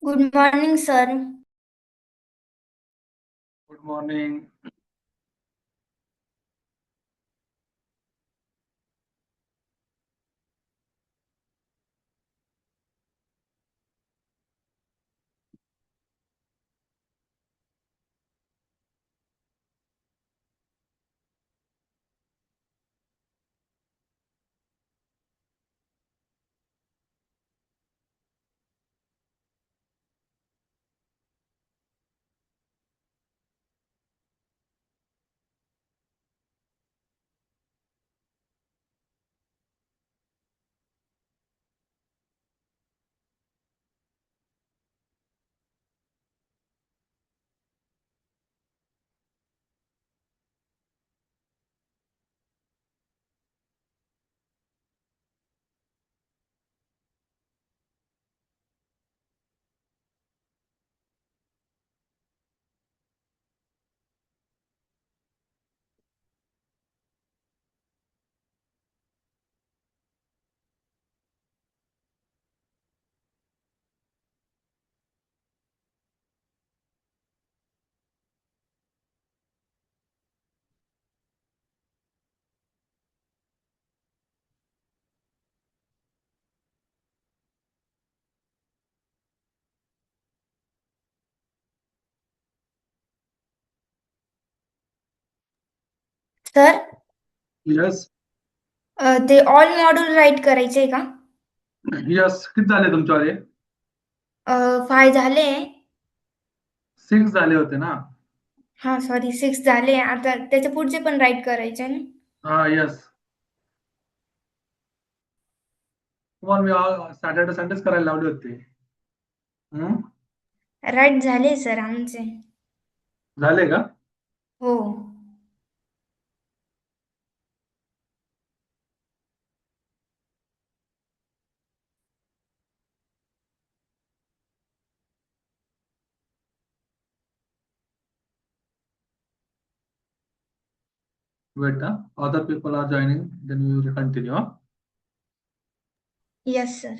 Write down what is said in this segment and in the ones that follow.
Good morning sir. Good morning. Sir, yes. ते all module right करायचे का? Yes, किती झाले तुमच्यावाले? 5 झाले. 6 झाले होते ना? हा सॉरी, 6 झाले. आता त्याच्या पुढचे पण राईट करायचे ना? हा, यस. तुम्हाला मी सॅटर्डे संडेच करायला लावले होते. हम्म? राईट झाले सर आमचे. झाले का? हो. Wait. Other people are joining, then we will continue. Yes sir.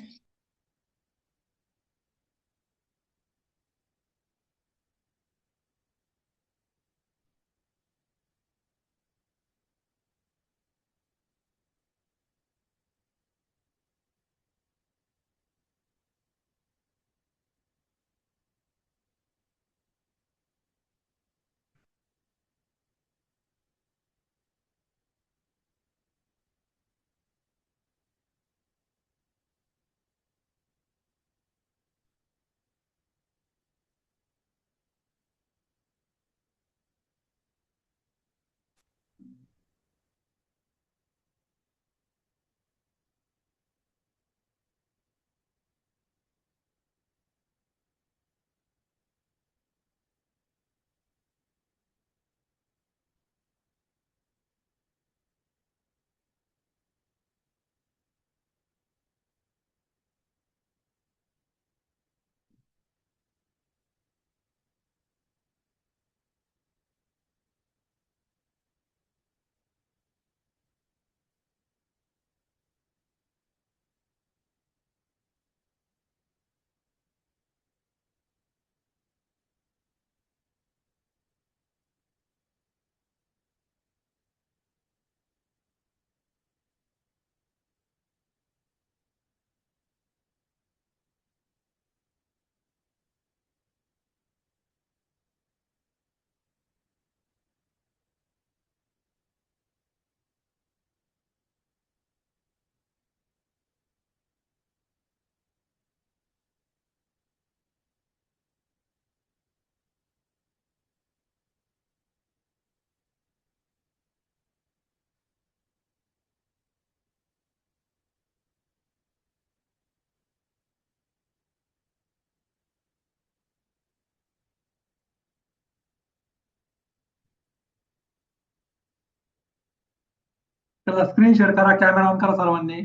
त्याला स्क्रीन शेअर करा, कॅमेरा ऑन करा सर्वांनी.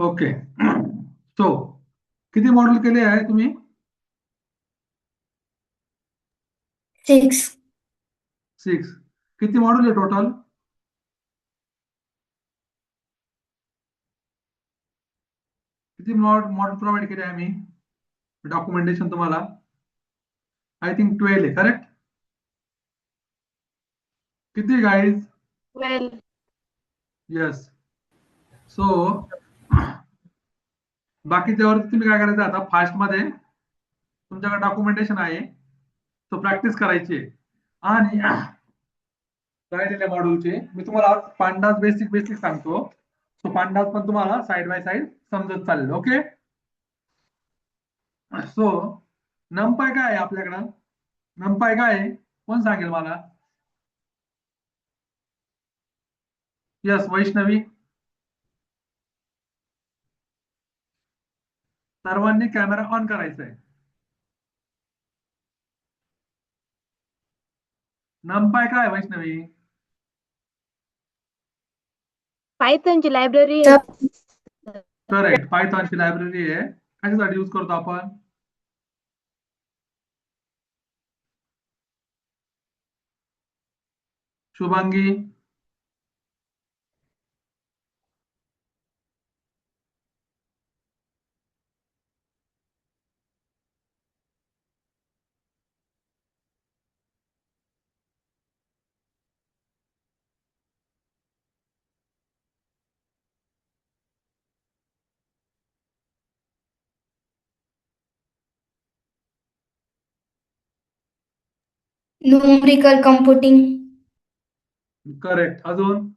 ओके. सो किती मॉड्यूल केले आहे तुम्ही? 6. 6. किती मॉड्यूल आहे टोटल? किती मॉड्यूल प्रोव्हाइड केले आम्ही? डॉक्युमेंटेशन तुम्हाला आय थिंक 12 आहे, करेक्ट? किती गाईज? वेल येस. सो बाकीच्यावर तुम्ही काय करायचं आता फास्ट मध्ये तुमच्याकडे डॉक्युमेंटेशन आहे, तो प्रॅक्टिस करायची आहे. आणि राहिलेल्या मॉड्यूलचे मी तुम्हाला आज पांडास बेसिक बेसिक सांगतो. सो पांडास पण तुम्हाला साइड बाय साइड समजत चालेल. ओके. सो नमपाय काय आहे आपल्याकडं? नमपाय काय आहे कोण सांगेल मला? यस, वैष्णवी. सर्वांनी कॅमेरा ऑन करायचा आहे. नमपाय काय आहे वैष्णवी? पायथनची लायब्ररी करेक्ट, पायथॉनची लायब्ररी आहे. कशासाठी यूज करतो आपण? शुभांगी. Numerical computing. करेक्ट. अजून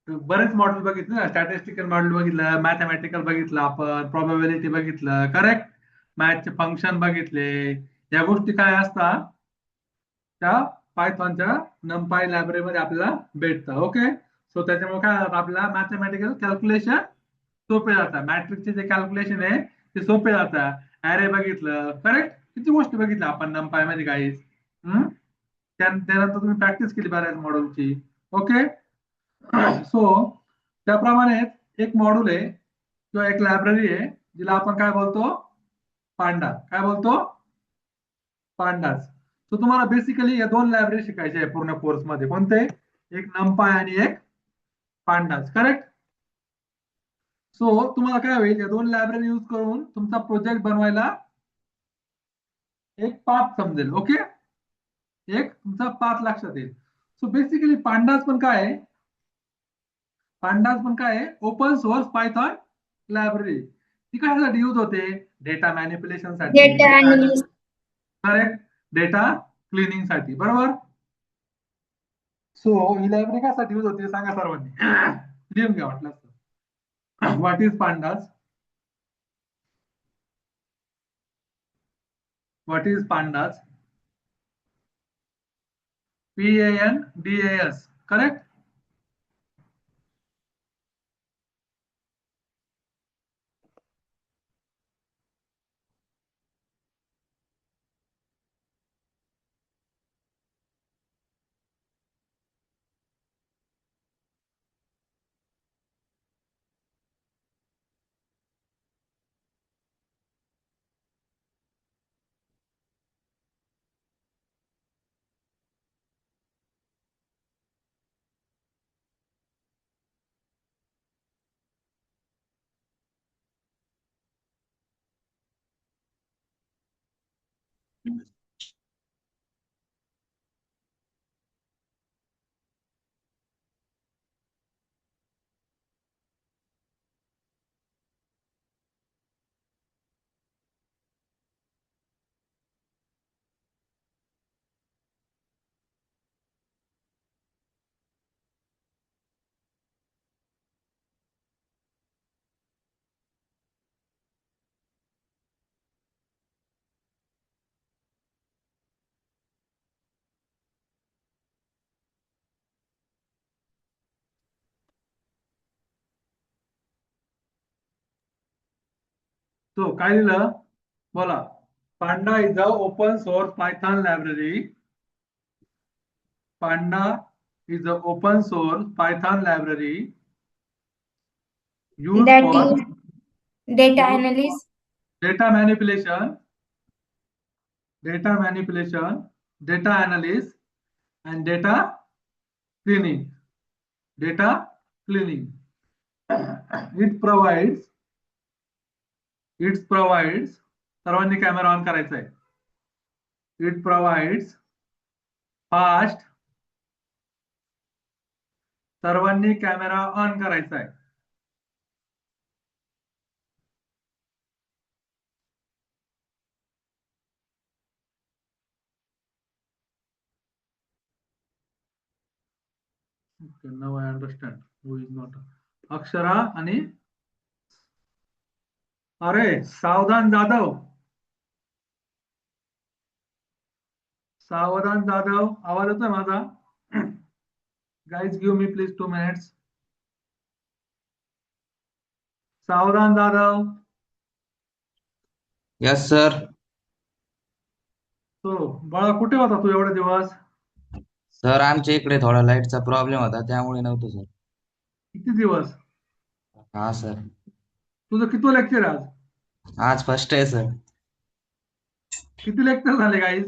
बरेच मॉडेल बघितले ना, स्टॅटिस्टिकल मॉडेल बघितलं, मॅथमॅटिकल बघितलं, आपण प्रोबॅबिलिटी बघितलं, करेक्ट. मॅथचे फंक्शन बघितले. या गोष्टी काय असतात त्या पायथॉनच्या नमपाय लायब्ररीमध्ये आपल्याला भेटतं. ओके. सो त्याच्यामुळे काय होतं, आपल्याला मॅथमॅटिकल कॅल्क्युलेशन सोपे जातात. मॅट्रिकचे जे कॅल्क्युलेशन आहे ते सोपे जातात. ऍरे बघितलं, करेक्ट. किती गोष्टी बघितल्या आपण नमपाय मध्ये गाईज. त्यानंतर तुम्ही प्रॅक्टिस केली बऱ्याच मॉडेलची. ओके. सो त्याप्रमाणे एक मॉड्यूल आहे किंवा एक लायब्ररी आहे जिला आपण काय बोलतो? पांडा. काय बोलतो? पांडास. सो तुम्हाला बेसिकली या दोन लायब्ररी शिकायच्या आहे पूर्ण कोर्स मध्ये. कोणते? एक नमपाय आणि एक पांडास, करेक्ट. सो तुम्हाला काय होईल, या दोन लायब्ररी यूज करून तुमचा प्रोजेक्ट बनवायला एक पाथ समजेल. ओके. एक तुमचा पाथ लक्षात येईल. सो बेसिकली पांडास पण काय आहे? पांडास पण काय आहे? Open source Python library. ती कशासाठी यूज होते? डेटा मॅनिप्युलेशन साठी. Data analysis. Correct. Data cleaning साठी, बरोबर. सो ही लायब्ररी कशासाठी यूज होते सांगा सर्वांनी. लिहून घ्या वाटलं. What is pandas? What is pandas? PANDAS, correct. तो काय लिहिलं बोला? Panda is a open source Python library. Panda is a open source Python library used That for is data analyst, data manipulation, data analysis, and data cleaning. Data cleaning. It provides सर्वांनी camera on करायचा आहे. It provides fast, सर्वांनी camera on करायचा आहे. Okay, now I understand who is not. Akshara आणि अरे सावधान जाधव, आवाज येतोय माझा? Guys give me please 2 minutes. सावधान जाधव. Yes sir. तो बाळा कुठे होता तू एवढे दिवस? सर आमच्या इकडे थोडा लाईटचा प्रॉब्लेम होता त्यामुळे नव्हतं सर. किती दिवस? हा सर. तुझं किती लेक्चर आज? आज फर्स्ट आहे सर. किती लेक्चर झाले गाईज?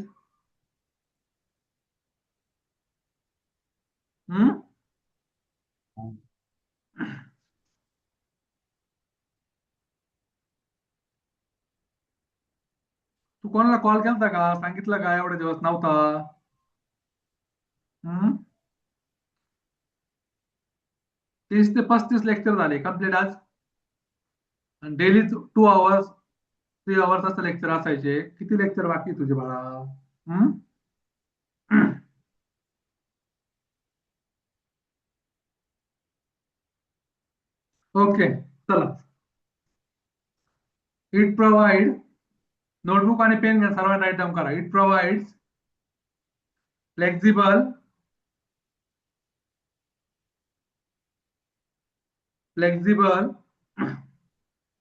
तू कोणाला कॉल केलता का? सांगितलं का एवढे दिवस नव्हता? 30 ते 35 लेक्चर झाले कंप्लीट आज. आणि डेली 2 hours 3 hours असं लेक्चर असायचे. किती लेक्चर बाकी तुझे बाळा? ओके चला. इट प्रोव्हाइड, नोटबुक आणि पेन घ्या सर्वांना राईट डाऊन करा. It provides flexible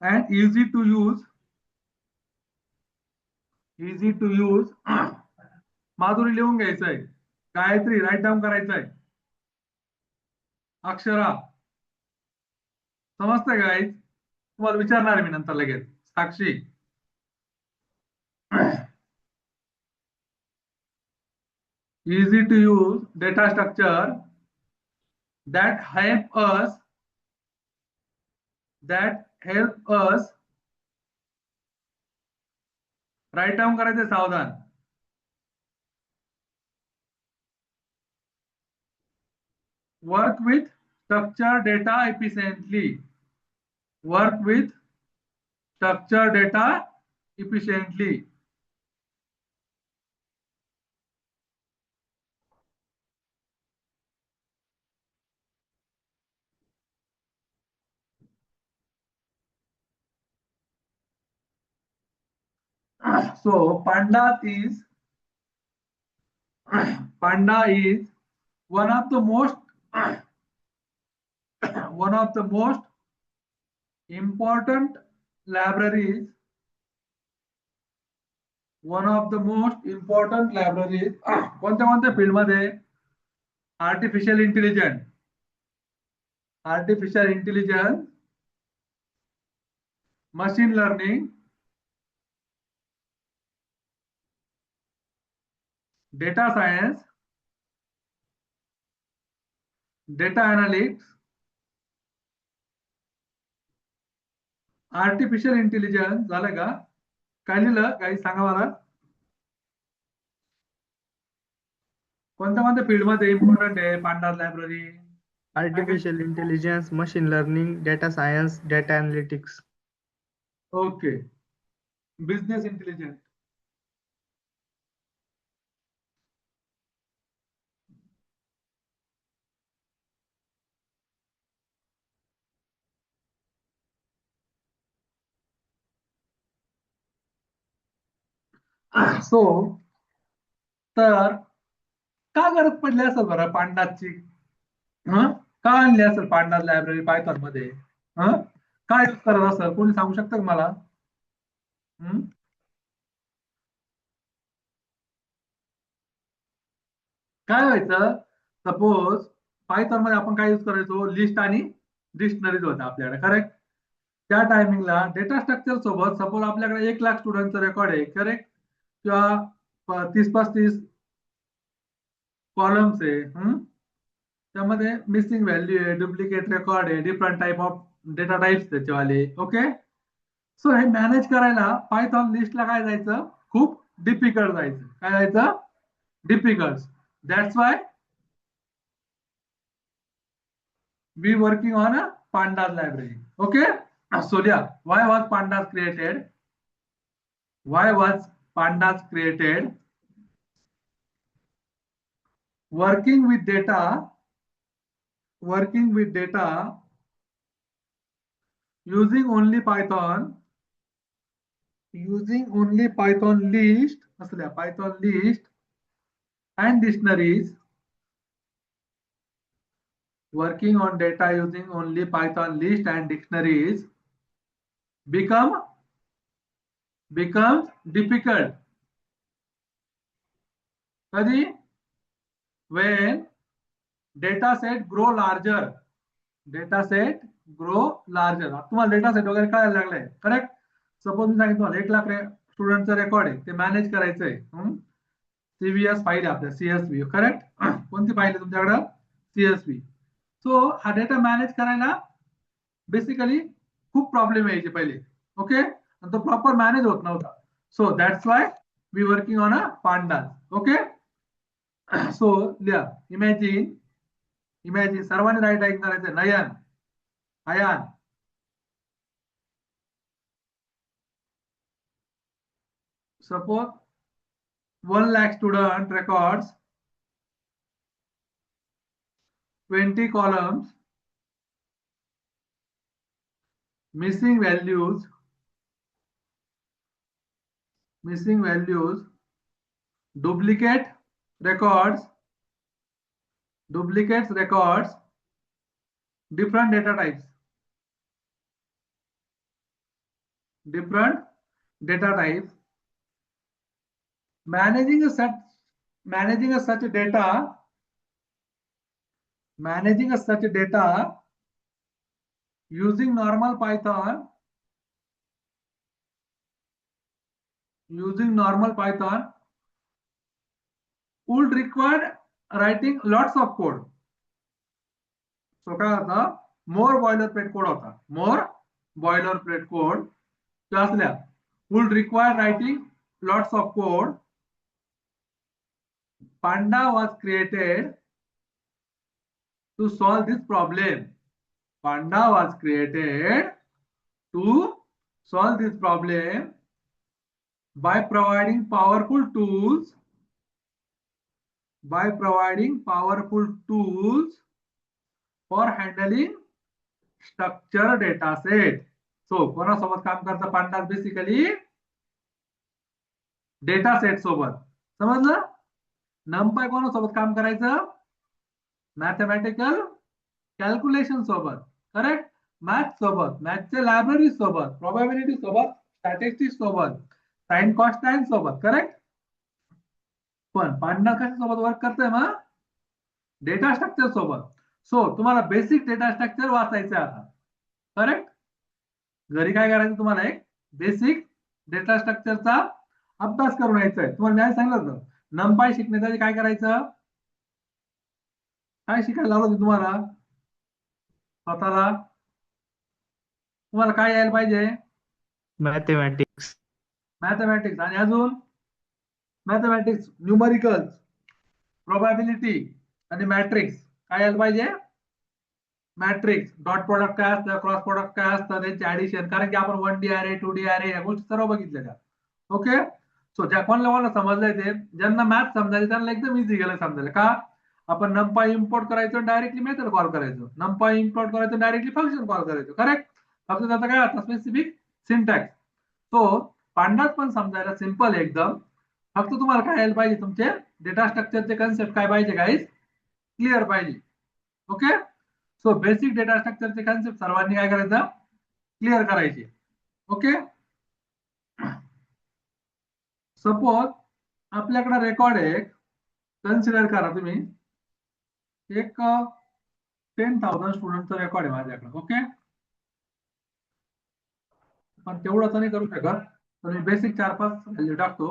and easy to use Madhuri लिहून घ्यायचंय. गायत्री राईट डाऊन करायचंय. अक्षरा समजतंय गाईज? तुम्हाला विचारणार मी नंतर लगेच. Sakshi easy to use data structure that help us write down करायचं सावधान. Work with structure data efficiently. So Panda is one of the most important libraries. कोणत्या फील्ड मध्ये? Artificial intelligence, machine learning, data science, data analytics, artificial intelligence. झालं का? काय लिहिलं काही सांगा मला. कोणत्या फील्ड मध्ये इम्पॉर्टंट आहे pandas library? Artificial intelligence, machine learning, data science, data analytics. Okay. Business intelligence. So तर का गरज पडली असेल बरं पांडासची? का आणली असेल पांडास लायब्ररी पायथॉन मध्ये? काय यूज करत असेल? कोणी सांगू शकतं का मला? काय व्हायचं? सपोज पायथॉन मध्ये आपण काय यूज करायचो? लिस्ट आणि डिक्शनरीज होत्या आपल्याकडे. करेक्ट? त्या टायमिंगला डेटा स्ट्रक्चर सोबत सपोज आपल्याकडे 1,00,000 स्टुडंटचं रेकॉर्ड आहे, करेक्ट, किंवा 30-35 कॉलम्स आहे, त्यामध्ये मिसिंग व्हॅल्यू आहे, डुप्लिकेट रेकॉर्ड आहे, different type of data types त्याच्यावाले. ओके, सो हे मॅनेज करायला पायथॉन लिस्टला काय जायचं, खूप डिफिकल्ट जायचं. काय जायचं, difficult. That's why we working on a pandas library. Okay, so yeah, why was pandas created? Why was pandas created? Working with data using only python list, python list and dictionaries. Working on data using only python list and dictionaries becomes difficult. Kadi? When data set grow larger. तुम्हाला data set वगैरे कळायला लागलाय, correct. Suppose मी सांगितलं 1,00,000 स्टुडंटचं record आहे, ते manage करायचंय. CVS file आहे आपल्या, सीएसव्ही, करेक्ट. कोणती फाईल आहे तुमच्याकडं, सीएसव्ही. सो हा डेटा मॅनेज करायला बेसिकली खूप प्रॉब्लेम यायचे पहिले. ओके, आणि तो प्रॉपर मॅनेज होत नव्हता. So that's why we working on a Pandas. Okay, so imagine सर्वांनी राईट टाइप करायचं. Nayan, Ayaan, suppose 1,00,000 student records 20 columns, missing values, duplicates records, different data types, managing a such data using normal Python would require writing lots of code. So काय होता, more boilerplate code होता, would require writing lots of code. Panda was created to solve this problem. By providing powerful tools for handling structured data set. So कोणासोबत काम करतं pandas, basically data set सोबत. समजलं. नंपाय कोणासोबत काम करायचं, मॅथमॅटिकल कॅल्क्युलेशन सोबत, करेक्ट. मॅथ सोबत, मॅथच्या लायब्ररी सोबत, प्रोबॅबिलिटी सोबत, स्टॅटिस्टिक्स सोबत, साइन कॉन्स्टंट सोबत, करेक्ट. पण पांडा कशासोबत वर्क करतोय, मग डेटा स्ट्रक्चर सोबत. सो तुम्हाला बेसिक डेटा स्ट्रक्चर वाचायचं आता, करेक्ट. घरी काय करायचं, तुम्हाला एक बेसिक डेटा स्ट्रक्चरचा अभ्यास करून यायचा आहे. तुम्हाला मी सांगितलं होतं, नंपाय शिकण्यासाठी काय करायचं, काय शिकायला लावलं होतं तुम्हाला स्वतःला. तुम्हाला काय यायला पाहिजे, मॅथमॅटिक्स आणि अजून मॅथमॅटिक्स, न्यूमरिकल्स, प्रोबॅबिलिटी आणि मॅट्रिक्स. काय यायला पाहिजे, मॅट्रिक्स, डॉट प्रोडक्ट काय असतं, क्रॉस प्रोडक्ट काय असतं, त्यांचे ऍडिशन. कारण की आपण 1D अरे, 2D अरे या गोष्टी सर्व बघितल्या. ओके, सो ज्या कोणाला समजलंय ते, ज्यांना मॅथ समजायचं त्यांना एकदम इझी गेलं समजायला. का, आपण नंपाय इम्पोर्ट करायचो, डायरेक्टली मेथड कॉल करायचो, नंपाय इम्पोर्ट करायचो, डायरेक्टली फंक्शन कॉल करायचो, करेक्ट. फक्त त्याचा काय आता स्पेसिफिक सिंटॅक्स. सो पांडास पण समजायला सिंपल एकदम. फक्त तुम्हाला काय यायला पाहिजे, तुमचे डेटा स्ट्रक्चरचे कन्सेप्ट काय पाहिजे गाईज, क्लिअर पाहिजे. ओके, सो बेसिक डेटा स्ट्रक्चरचे कन्सेप्ट सर्वांनी काय करायचं, क्लिअर करायचे. ओके, सपोज आपल्याकडे रेकॉर्ड आहे, कन्सिडर करा तुम्ही एक 10,000 स्टुडंटचा रेकॉर्ड आहे माझ्याकडे. ओके, पण तेवढं तर नाही करू शकत, तर मी बेसिक 4-5 व्हॅल्यू टाकतो.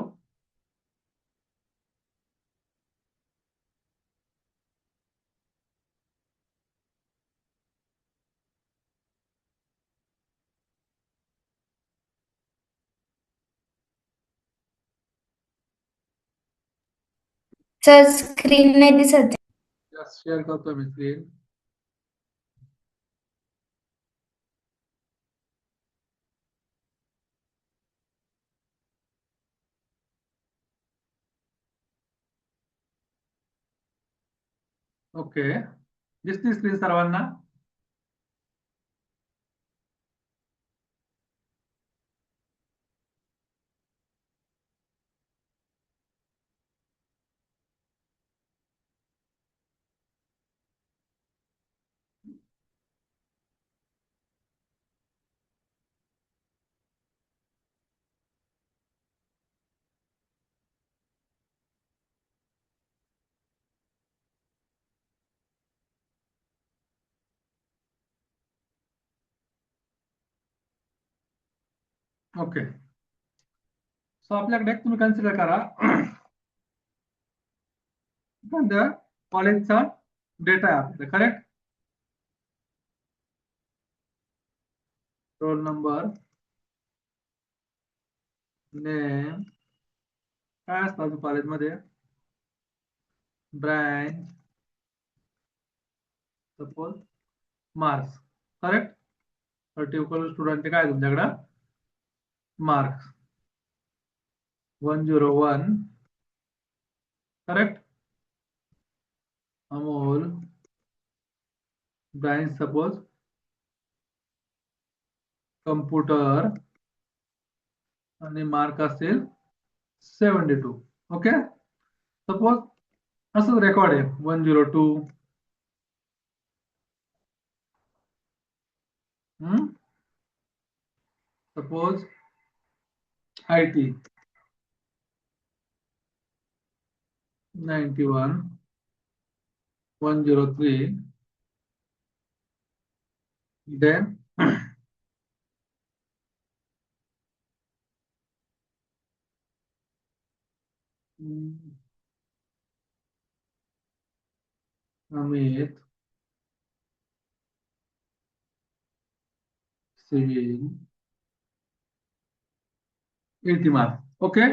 सर स्क्रीन नाही दिसत. शेअर करतो मी स्क्रीन. ओके, दिसती स्क्रीन सर्वांना? ओके, सो आपल्याकडे तुम्ही कन्सिडर करा कॉलेजचा डेटा आहे आपल्याकडे. करेक्ट? रोल नंबर, नेम, काय असतं कॉलेजमध्ये, branch, suppose marks. Correct? Particular student काय तुमच्याकडं marks 101. Correct? Amol, branch suppose computer आणि मार्क असेल 72. ओके, सपोज असं रेकॉर्ड आहे 102. Suppose IT 91, 103. Then Amit, civil 80 mark. Okay,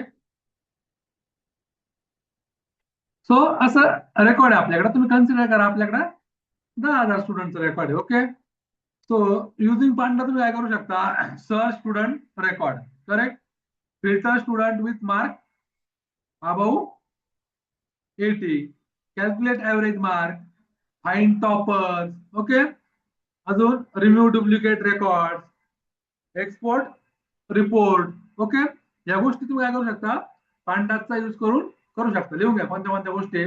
so असं रेकॉर्ड आहे आपल्याकडे. तुम्ही कन्सिडर करा आपल्याकडे 10,000 स्टुडंटचं रेकॉर्ड आहे. ओके, सो युजिंग पांडा तुम्ही काय करू शकता, search student record. Correct? Filter student with mark above 80, calculate average mark, find toppers. Okay, अजून remove duplicate record, export report. Okay, या गोष्टी तुम्ही काय करू शकता, पांडाचा यूज करून करू शकता. लिहून घ्या कोणत्या कोणत्या गोष्टी.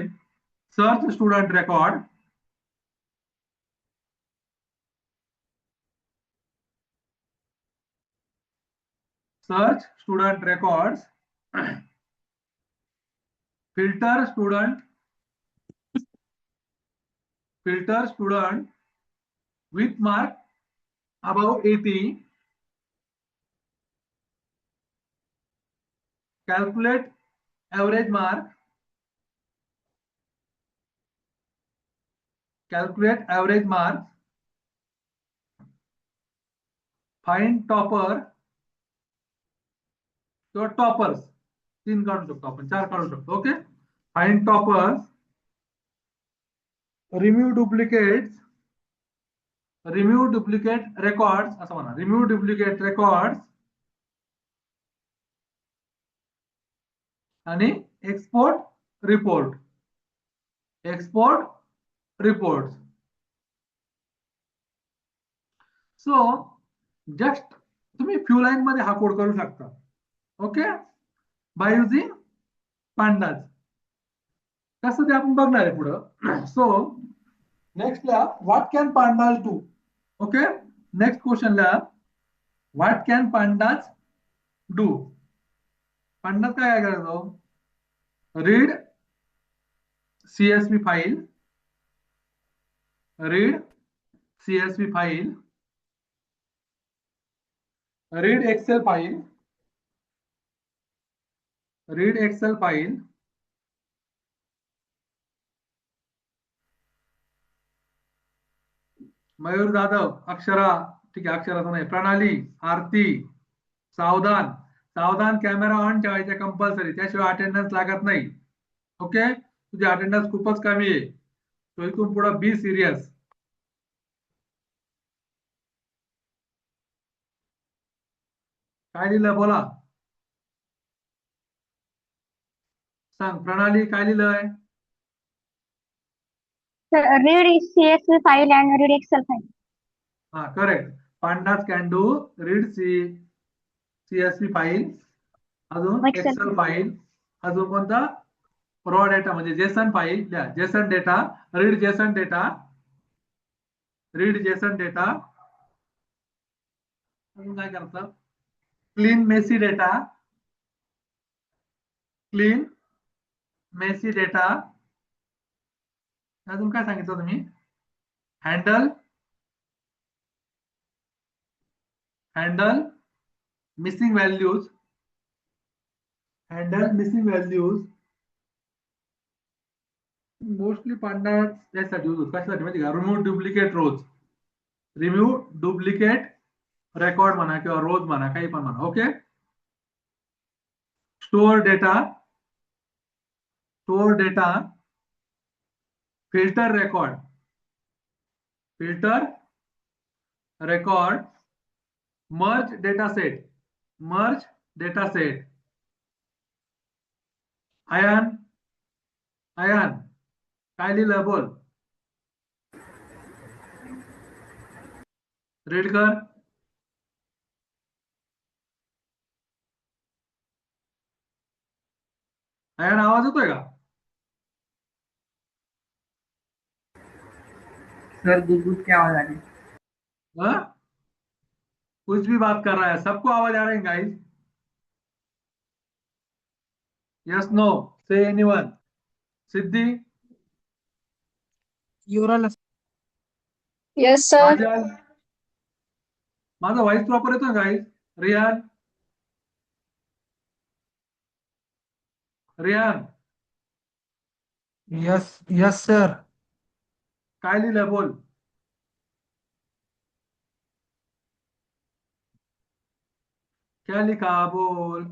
Search student record, search student records, filter student with mark above 80, calculate average mark, find topper किंवा टॉपर्स. 3 काढू शकतो आपण, 4 काढू शकतो. Okay, find toppers, remove duplicate records, असं म्हणा, रिमूव्ह डुप्लिकेट रेकॉर्ड्स आणि एक्सपोर्ट रिपोर्ट. सो जस्ट तुम्ही फ्यू लाईन मध्ये हा कोड करू शकता. Okay, by using pandas. कसं ते आपण बघणार आहे पुढं. सो नेक्स्टला what can pandas do. Okay, next क्वेश्चनला what can pandas do. Pandas काय करायचो, read CSV file, read excel file, read excel file, Mayur Jadhav, Akshara, ठीक आहे अक्षराचं नाही, प्रणाली, आरती, सावधान, सावधान कॅमेरा ऑन ठेवायचा कंपल्सरी, त्याशिवाय अटेंडन्स लागत नाही. ओके, तुझी अटेंडन्स खूपच कमी आहे, तो इथून पुढे बी सिरियस. काय लिहिलं बोला, सांग प्रणाली काय लिहिलंय? Read CSV file and read Excel file. हा correct. Pandas can do read CSV file, अजून Excel एक्सेल फाईल, अजून कोणता रॉ डेटा म्हणजे JSON file, JSON data, read JSON data, read JSON data, अजून काय करतात? Clean messy data, clean messy data, अजून काय सांगितलं तुम्ही? Handle, handle missing values, handle missing values. Mostly Pandas यासाठी यूज होतो, कशासाठी माहिती का? Remove duplicate rows, remove duplicate record म्हणा किंवा रोज म्हणा, काही पण म्हणा. Okay, store data, store data, filter record, filter record, merge data set, merge data set. Ayan, Ayan काय लिहिलं बोल, रीड कर. आयान आवाज येतोय का? सर गुदगुद की आवाज आ रही है। हाँ? कुछ भी बात कर रहा है, सबको आवाज आ रहा है guys? Yes no, say anyone. Siddhi, Yes, sir. Kajal, माझा व्हॉइस प्रॉपर येतोय guys? Riyan, Riyan yes yes sir. काय लिहिलं बोल. क्या लिखा बोल.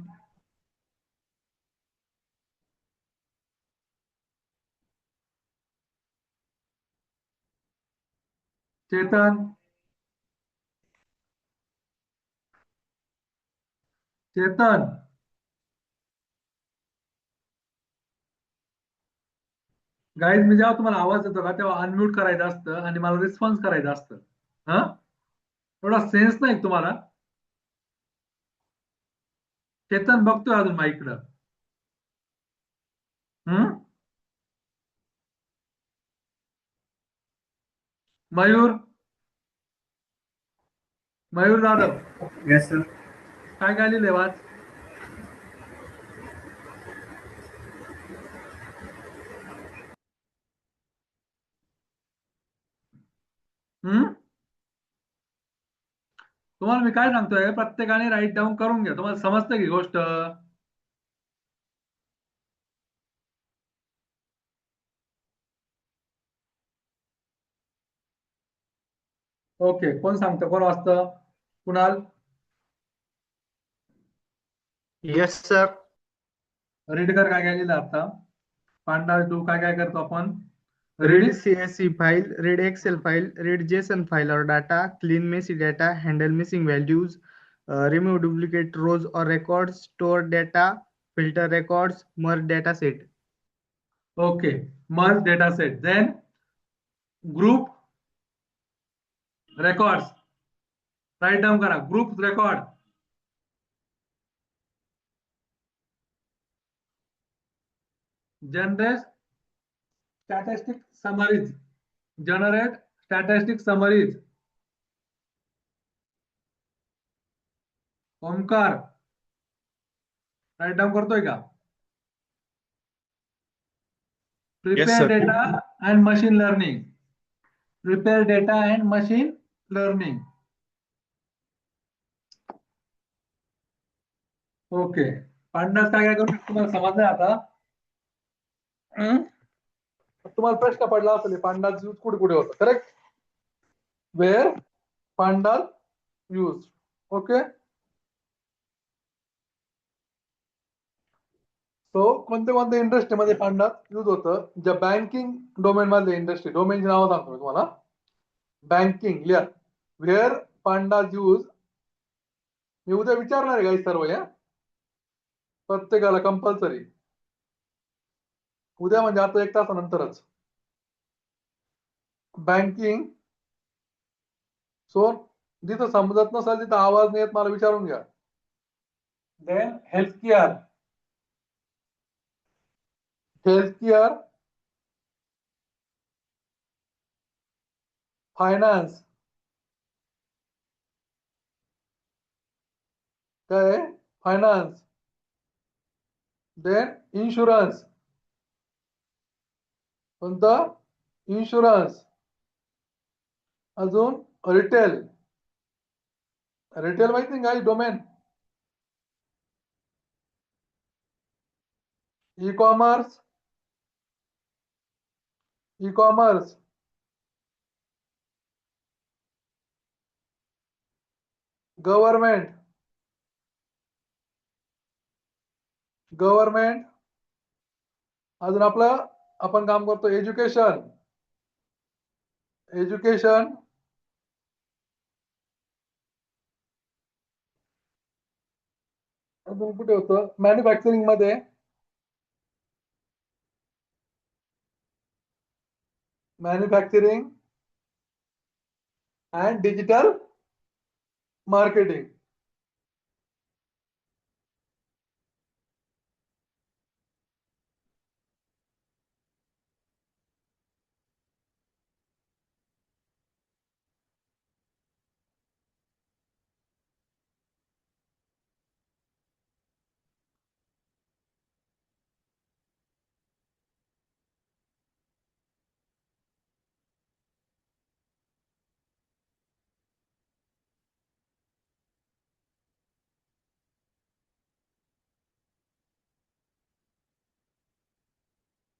चेतन, चेतन गाईज, मी जेव्हा तुम्हाला आवाज देतो का तेव्हा अनम्यूट करायचं असतं आणि मला रिस्पॉन्स करायचं असतं. हा, एवढा सेन्स नाही का तुम्हाला? चेतन बघतोय अजून माईकडं. Mayur, Mayur Jadhav yes sir. काय काय लिहिलंय वाच. तुम्हाला मी काय सांगतोय, प्रत्येकाने राईट डाऊन करून घ्या. तुम्हाला समजतं की गोष्ट? ओके, कोण सांगतं, कोण वाचतं? Kunal, yes sir. रीड कर काय काय लिहिलं आता. पांडास टू काय काय करतो आपण? Read CSV file, read Excel file, read JSON file or data, clean messy data, handle missing values, remove duplicate rows or records, store data, filter records, merge data set. Okay, merge data set, then group records, write down करा. Group record, generate statistic summaries, generate statistic summaries. Omkar write down करतोय का? Prepare data and machine learning, prepare data and machine learning. Okay, pandas काय काय करू शकतो तुम्हाला समजलं आता? तुम्हाला प्रश्न पडला असेल पांडास यूज कुठे कुठे होतं, correct? Where pandas use. Okay, so कोणत्या कोणत्या इंडस्ट्रीमध्ये पांडास यूज होतं? ज्या बँकिंग डोमेन मधले इंडस्ट्री, डोमेनची नाव सांगतो मी तुम्हाला. बँकिंग लिहा, वेअर पांडास यूज. मी उद्या विचारणार आहे काही सर्व या प्रत्येकाला कंपल्सरी, उद्या म्हणजे आता 1 तासानंतरच. बँकिंग. सो जिथं समजत नसेल तिथं आवाज नाही येत मला विचारून घ्या. देन हेल्थ केअर, फायनान्स, काय फायनान्स, देन इन्शुरन्स. कोणतं? इन्शुरन्स. अजून रिटेल. रिटेल माहिती नाही काय डोमेन? ई कॉमर्स, गव्हर्नमेंट, अजून आपलं आपण काम करतो एज्युकेशन, अजून कुठे होतं? मॅन्युफॅक्चरिंग मध्ये, manufacturing and digital marketing.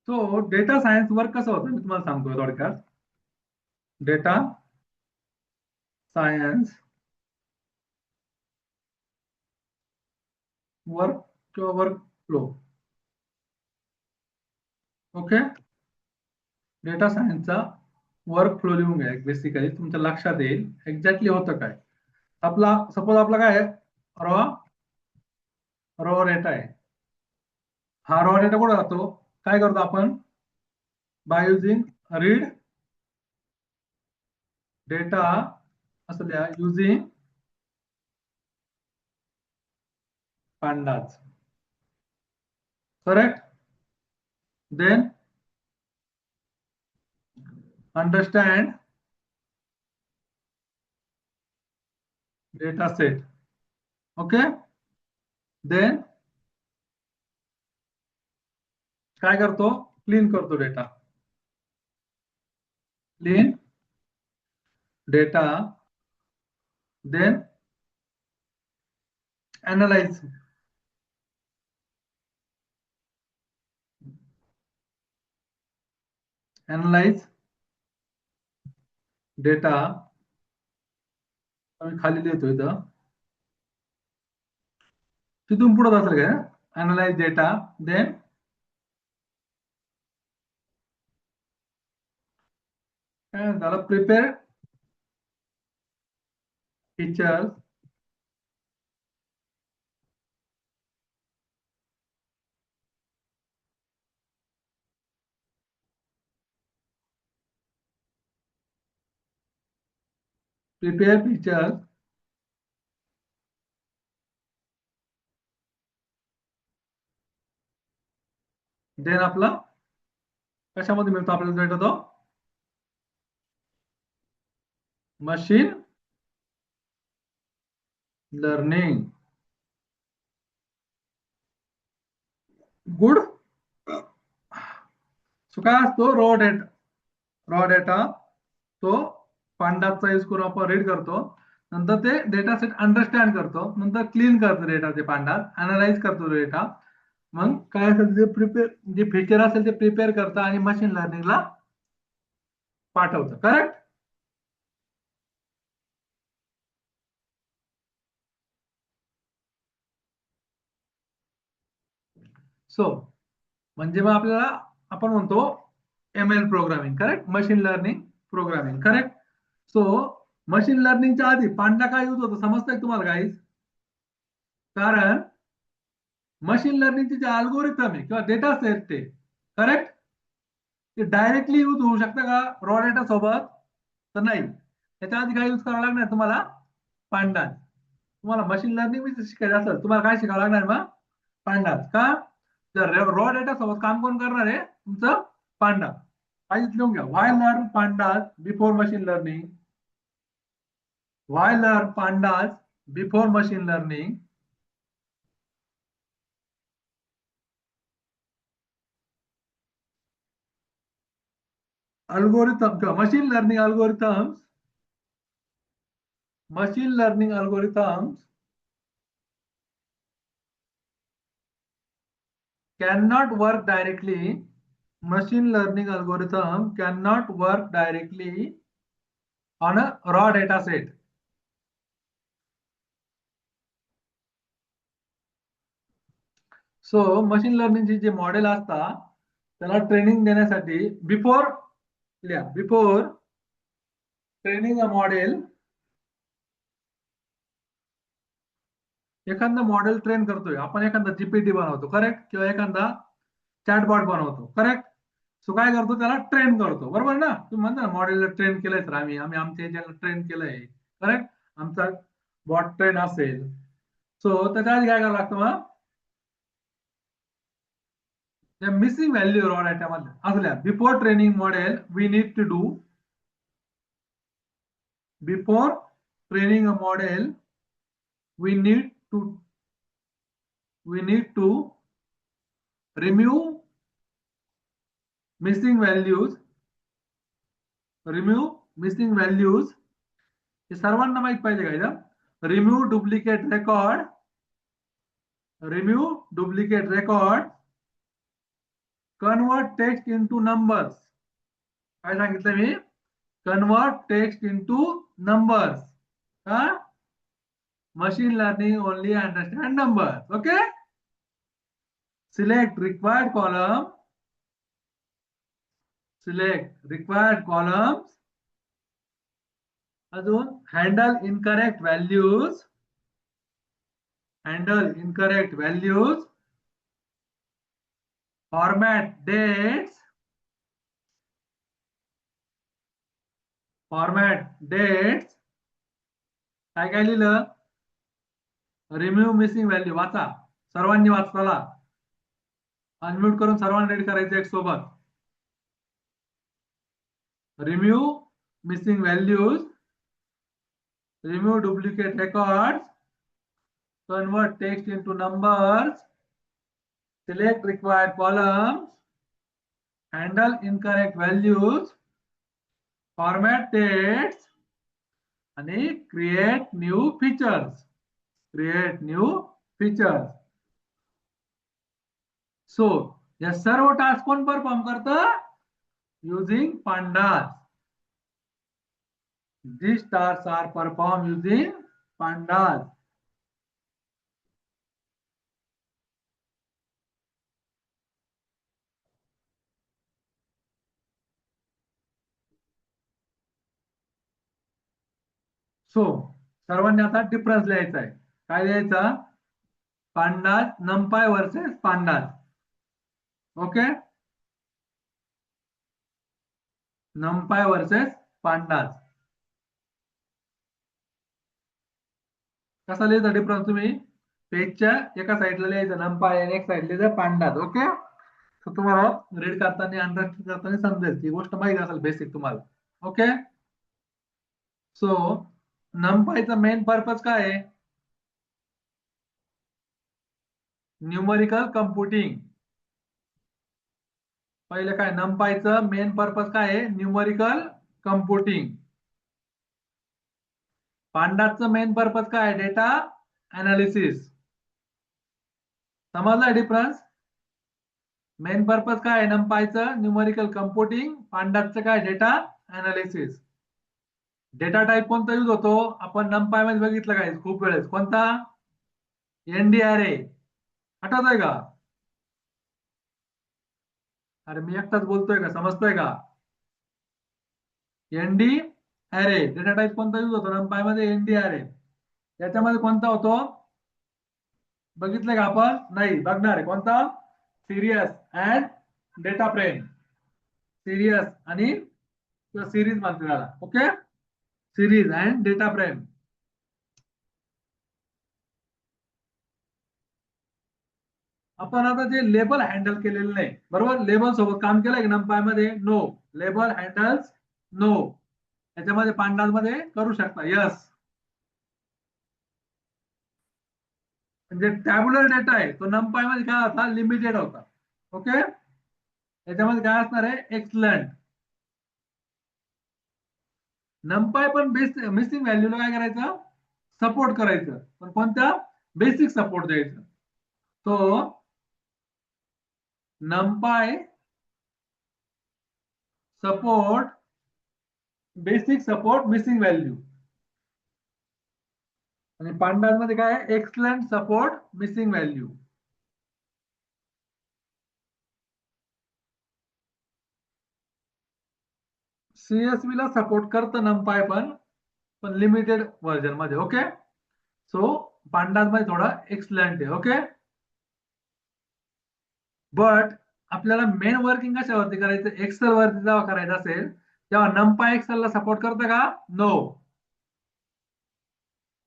So data science work कसं होतं मी तुम्हाला सांगतो थोडक्यात. डेटा सायन्स वर्क किंवा वर्क फ्लो. ओके, डेटा सायन्सचा वर्क फ्लो लिहून घ्या. बेसिकली तुमच्या लक्षात येईल एक्झॅक्टली होतं काय. आपला सपोज आपला काय आहे, रॉ डेटा आहे. हा रॉ डेटा कुठे जातो? काय करतो आपण? बाय युजिंग रीड डेटा असं द्या, using pandas, correct? Then understand data set. Okay, then काय करतो? क्लीन करतो data. Clean data, then analyze. Analyze data. आम्ही खाली लिहितो इथं, तिथून पुढे असेल काय? अनालाइज डेटा, देन काय झालं? प्रिपेअर फीचर्स, देन आपला कशामध्ये मिळतो आपल्याला डेटा? तो मशीन लर्निंग. गुड. सो काय असतो? रॉ डेटा तो पांडाचा यूज करून आपण रीड करतो. नंतर ते डेटा सेट अंडरस्टँड करतो, नंतर क्लीन करतो डेटा, ते पांडास अनालाइज करतो डेटा, मग काय असेल ते प्रिपेअर, जे फीचर असेल ते प्रिपेअर करतं आणि मशीन लर्निंगला पाठवतं. करेक्ट? सो म्हणजे मग आपल्याला आपण म्हणतो ML programming. Correct? Machine learning programming. Correct? So machine लर्निंगच्या आधी पांडा काय यूज होतो समजतंय तुम्हाला गाईज? कारण मशीन लर्निंगचे जे अल्गोरिथम आहे किंवा डेटा सेट ते, करेक्ट, ते डायरेक्टली यूज होऊ शकतं का रॉ डेटा सोबत? तर नाही. त्याच्या आधी काय यूज करावं लागणार तुम्हाला? पांडास. तुम्हाला मशीन लर्निंग शिकायचं असेल तुम्हाला काय शिकावं लागणार मग? पांडास. का? जर रॉ डेटा सोबत काम कोण करणार आहे? तुमचं पांडा. पाहिजे लिहून घ्या. Y learn pandas before machine learning. Y learn pandas before machine learning. algorithm किंवा machine learning algorithms cannot work directly. Machine learning algorithm cannot work directly on a raw data set. So machine लर्निंगचे जे model असतात त्याला training देण्यासाठी before training a model, एखादा model train करतोय आपण, एखादा जीपीटी बनवतो, करेक्ट, किंवा एखादा चॅटबॉट बनवतो, करेक्ट. सो काय करतो? त्याला ट्रेन करतो. बरोबर ना? तुम्ही म्हणता ना मॉडेलला ट्रेन केलंय सर, आम्ही आमच्या याच्याला ट्रेन केलंय. करेक्ट? आमचा बॉट ट्रेन असेल. सो त्याच्या आधी काय करावं लागतं मग? मिसिंग व्हॅल्यू रॉ डेटामध्ये असल्या before training model we need to do, before training a model we need to remove missing values. हे सर्वांना माहित पाहिजे का? Remove duplicate record, convert text into numbers. काय सांगितलं मी? Convert text into numbers. हा? Machine learning only understand numbers. Okay? Select required columns. अजून handle incorrect values. Format dates. काय लिहिलं? Remove missing value. वाचा, सर्वांनी वाचताला अनम्यूट करून सर्वांनी रीड करायचं एक सोबत. Remove missing values, remove duplicate records, convert text into numbers, select required columns, handle incorrect values, format dates आणि क्रिएट न्यू फीचर्स. सो या सर्व टास्क कोण परफॉर्म करतं? Using pandas. These tasks are performed using pandas. So सर्वांनी आता difference लिहायचा आहे. काय लिहायचा? Pandas NumPy versus pandas. Okay? NumPy versus pandas. कसा लिहायचा डिफरन्स? तुम्ही पेजच्या एका साईडला लिहायचं नंपाय आणि एक साईड लिहायचं पांडास. ओके? तर तुम्हाला रीड करताना अंडरस्टँड करताना समजेल, ती गोष्ट माहिती असेल बेसिक तुम्हाला. ओके? सो नंपायचा मेन पर्पज काय आहे? Numerical computing. पहिले काय? नंपायचं मेन पर्पज काय आहे? Numerical computing. पांडाचं मेन पर्पज काय आहे? Data analysis. समजलाय डिफरन्स? मेन पर्पज काय आहे नमपायचं? Numerical computing. पांडाचं काय? Data analysis. डेटा टाइप कोणता यूज होतो? आपण नमपाय मध्ये बघितलं काय खूप वेळेस. कोणता? एनडी अरे. आठवतोय का? अरे मी एकटाच बोलतोय का? समजतोय का? एनडी अरे डेटा टाइप कोणता यूज होतो नमपाय मध्ये? एनडी अरे. याच्यामध्ये कोणता होतो बघितलं का आपण? नाही बघणार आहे. कोणता? Serious and data frame. Serious आणि सिरीज म्हणते त्याला. Okay, series and data frame. आपण आता जे लेबल हँडल केलेलं नाही, बरोबर? लेबल सोबत काम केलंय की नमपाय मध्ये? नो. Label handles no. याच्यामध्ये पांडाज मध्ये करू शकता यस. म्हणजे टॅब्युलर डेटा आहे तो नमपाय मध्ये काय होता? लिमिटेड होता. ओके, याच्यामध्ये काय असणार आहे? एक्सलंट. नमपाय पण मिसिंग व्हॅल्यूला काय करायचं? सपोर्ट करायचं. पण कोणत्या? बेसिक सपोर्ट द्यायचं. तो NumPy support basic support missing value. आणि पांडाज मध्ये काय आहे? Excellent support missing value. CSV ला सपोर्ट करतं नमपाय पण लिमिटेड व्हर्जन मध्ये. ओके, सो पांडाज मध्ये थोडा एक्सलंट आहे. ओके, बट आपल्याला मेन वर्किंग कशावरती करायचं? एक्सेल वरती जेव्हा करायचं असेल तेव्हा नमपाय एक्सेल ला सपोर्ट करतं का? No.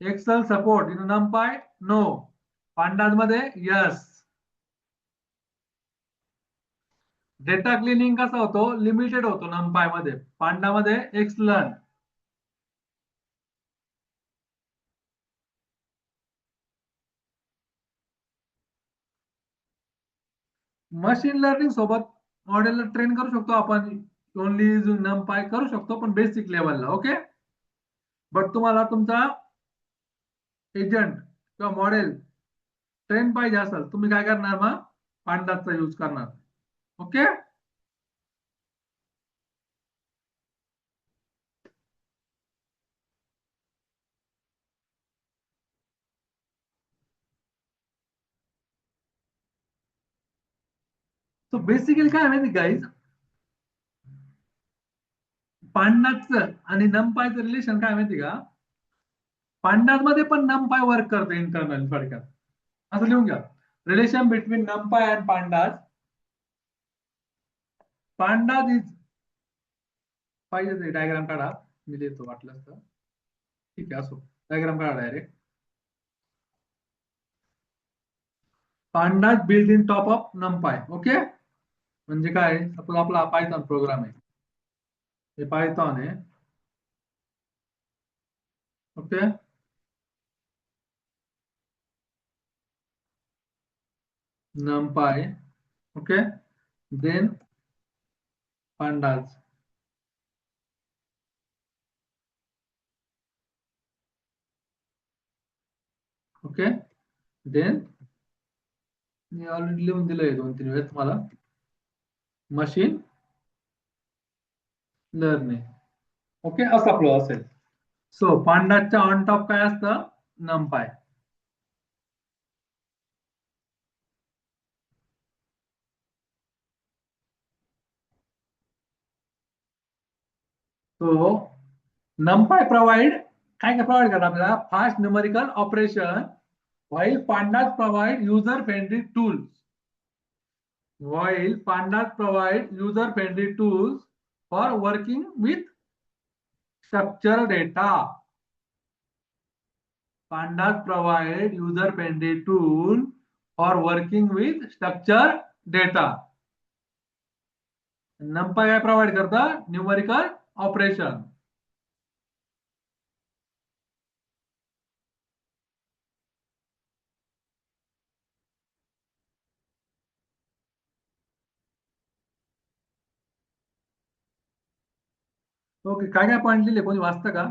Excel support in NumPy? No. Pandas मध्ये यस. डेटा क्लिनिंग कसा होतो? लिमिटेड होतो नमपाय मध्ये. पांडा मध्ये एक्सलंट. मशीन लर्निंग सोबत मॉडेलला ट्रेन करू शकतो आपण. ओनली युजिंग नमपाय करू शकतो पण बेसिक लेवलला. ओके, बट तुम्हाला तुमचा एजंट किंवा मॉडेल ट्रेन पाहिजे असेल तुम्ही काय करणार? मग पांडाचा यूज करणार. ओके, सो बेसिकली काय माहिती गाईज, पांडाचं आणि नमपायचं रिलेशन काय माहिती का? पांडाज मध्ये पण नमपाय वर्क करतो इंटरनल थोडक्यात. असं लिहून घ्या, relation between NumPy and pandas. Pandas is, पाहिजे ते डायग्राम काढा, मी देतो वाटलं तर. ठीक आहे, असो डायग्राम काढा direct. Pandas build in top of NumPy. Okay, म्हणजे काय? सपोज आपला पायथॉन प्रोग्राम आहे, हे पायथॉन आहे. Okay, numpy. Okay, then pandas. Okay, then मी ऑलरेडी लिहून दिलंय 2-3 वेळेस तुम्हाला. Machine learning. ओके, असा फ्लो असेल. सो पांडाच्या ऑन टॉप काय असतं? नमपाय. सो numpy प्रोव्हाइड काय प्रोव्हाइड करतात आपल्याला? Fast numerical operation, while pandas provide user friendly tools. While pandas provide user friendly tools for working with structured data. Pandas provide user friendly tool for working with structured data. numpy काय provide करतं? Numerical operation. Okay, काय काय point लिहिले कोणी वाचतं का?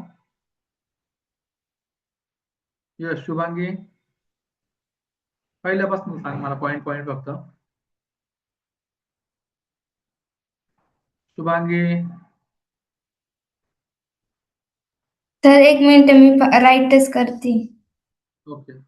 Yes Shubhangi, पहिल्यापासून सांग मला पॉइंट पॉइंट फक्त. शुभांगी, सर एक मिनिट मी राईटच करते. ओके.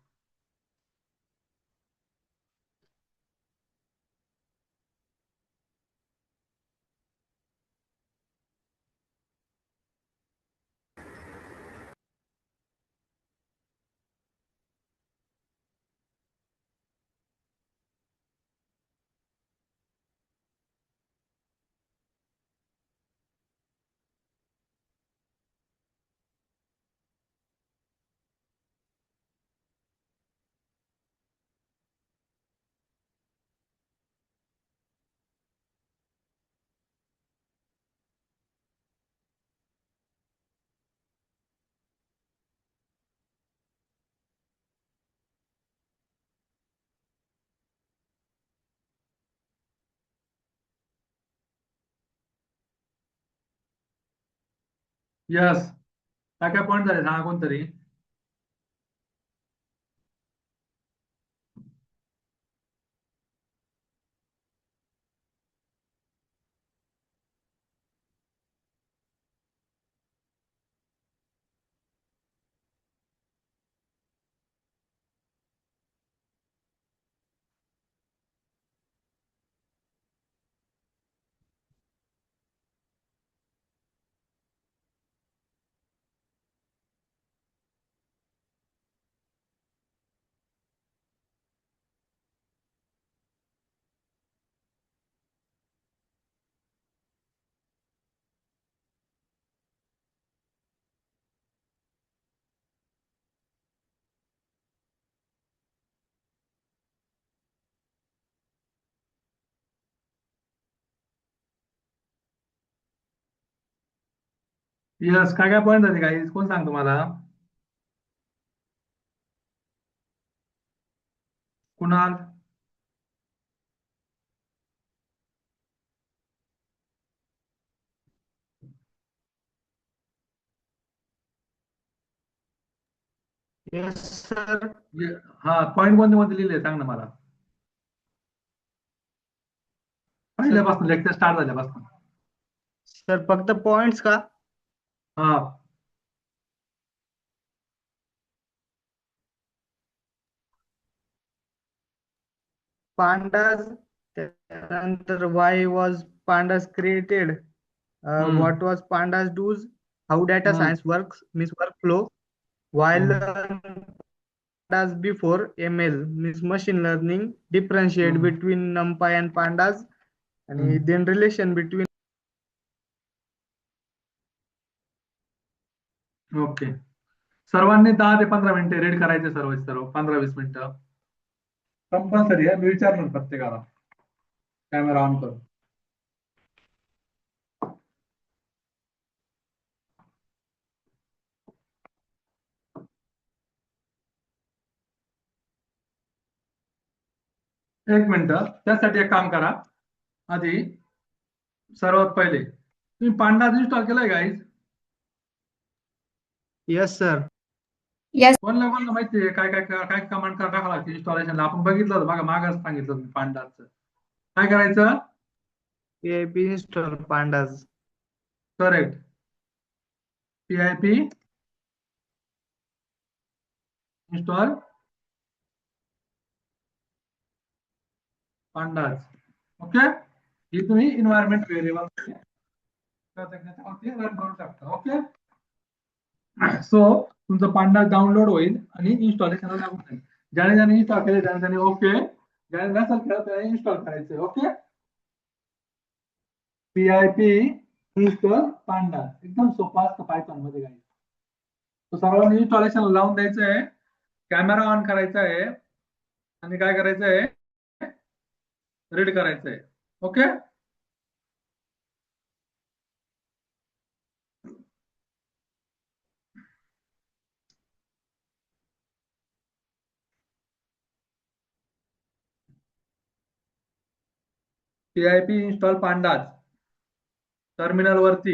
यस, काय काय पॉइंट झाले सांगा कोणतरी. यस, काय काय पॉइंट झाले गाईज, कोण सांग तुम्हाला. Kunal, yes sir. हा पॉइंट कोणते कोणते लिहिले सांग ना मला, पहिल्यापासून लेक्चर स्टार्ट झाल्यापासून. सर फक्त पॉइंट्स का? हा. Pandas, त्यानंतर why was pandas created, what was pandas do's, how data science works, means workflow, why learn pandas before ML, means machine learning, differentiate between NumPy and pandas, and then relation between. Okay, सर्वांनी 10 ते 15 मिनिटे read करायचे, सर्व 15-20 मिनिटं compulsory आहे. मी विचारणार प्रत्येकाला, camera on करून. एक मिनिट, त्यासाठी एक काम करा. आधी सर्वात पहिले तुम्ही पांडास इन्स्टॉल केलाय गाईज. Yes sir. कोणला कोणला माहितीये काय काय काय कमांड टाकावं लागते इन्स्टॉलेशनला. आपण बघितलं होतं बघा, मागच सांगितलं तुम्ही पांडाचं काय करायचं. PIP install pandas. Correct, PIP install pandas. Okay, ही तुम्ही इन्व्हायरमेंट व्हेरिएबल रन करू शकता. ओके, सो तुमचं पांडास डाउनलोड होईल आणि इन्स्टॉलेशनला लागून जाईल. ज्याने ज्याने इन्स्टॉल केले त्याने ओके, ज्याने नसेल केलं त्याने इन्स्टॉल करायचं. ओके, PIP इन्स्टॉल पांडास एकदम सोपा असतं पायथॉन मध्ये काही. तो सर्वांनी इन्स्टॉलेशन लावून द्यायचं आहे, कॅमेरा ऑन करायचा आहे आणि काय करायचं आहे, रीड करायचं आहे. Okay, PIP install pandas terminal वरती.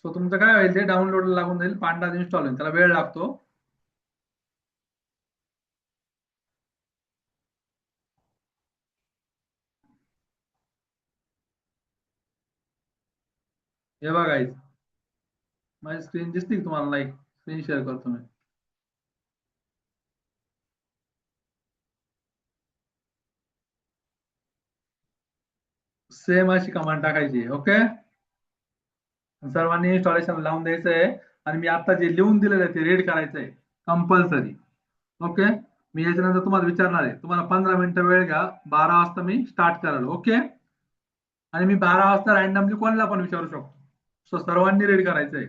सो तुमचं काय होईल ते डाउनलोड लागून जाईल, पांडास इन्स्टॉल होईल, त्याला वेळ लागतो. हे बघा माझी स्क्रीन दिसते तुम्हाला, लाईक स्क्रीन शेअर करतो मी. सेम अशी कमांड टाकायची. ओके, सर्वांनी इन्स्टॉलेशन लावून द्यायचं आहे. आणि मी आता जे लिहून दिलेलं आहे ते रीड करायचं आहे कंपल्सरी. ओके, मी याच्यानंतर तुम्हाला विचारणार आहे, तुम्हाला 15 मिनिटं वेळ घ्या, 12 वाजता मी स्टार्ट कराल. ओके, आणि मी 12 वाजता रॅन्डमली कोणाला पण विचारू शकतो. सो सर्वांनी रीड करायचं आहे.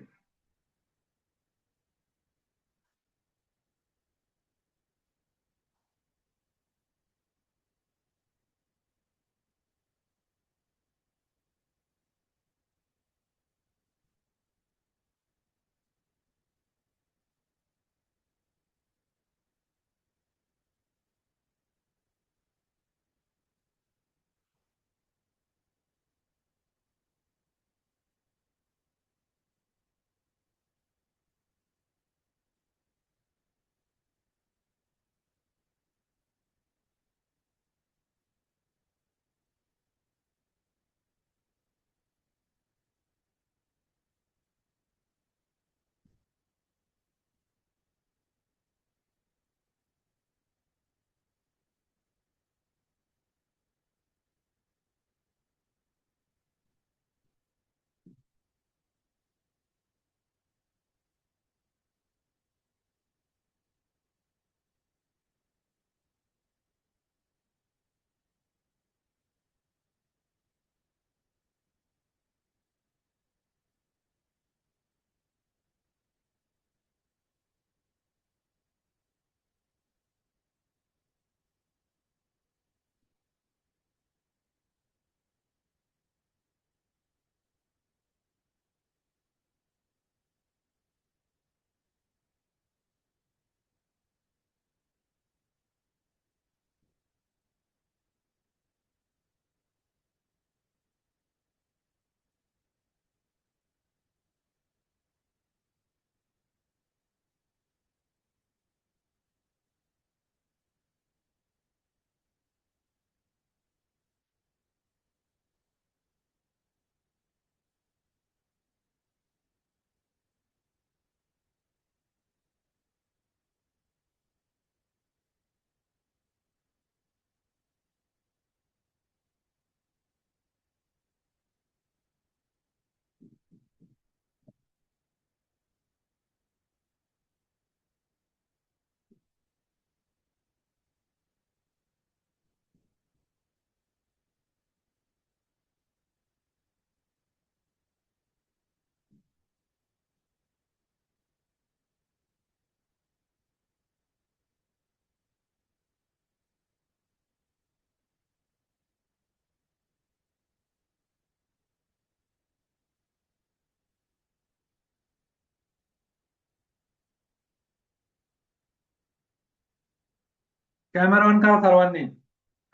कॅमेरा ऑन करा सर्वांनी.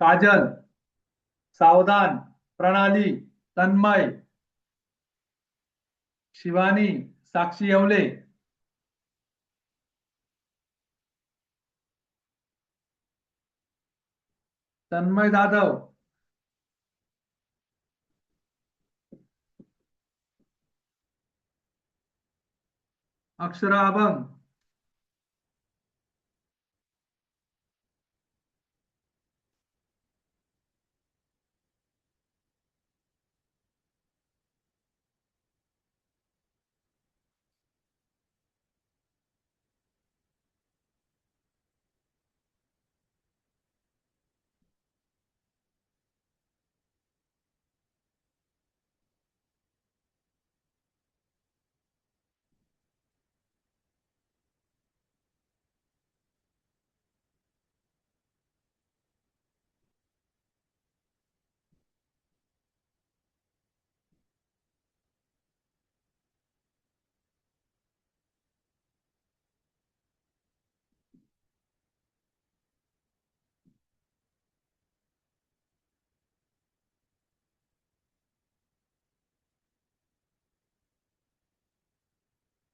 काजल, सावधान, प्रणाली, तन्मय, शिवानी, साक्षी येवले, तन्मय जाधव, अक्षरा अभंग,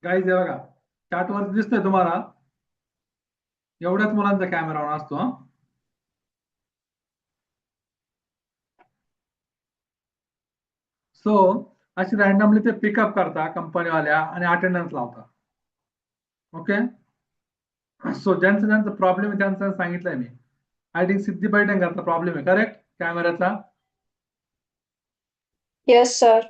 गाईज हे बघा चार्टवरती दिसतंय तुम्हाला एवढ्याच मुलांचा कॅमेरा ऑन असतो हा. सो अशी रॅन्डमली ते पिकअप करता कंपनीवाल्या आणि अटेंडन्स लावता. ओके. सो ज्यांचा ज्यांचा प्रॉब्लेम आहे त्यांचं सांगितलंय मी. आय थिंक सिद्धी पैठणकरचा प्रॉब्लेम आहे करेक्ट कॅमेऱ्याचा. Yes, sir.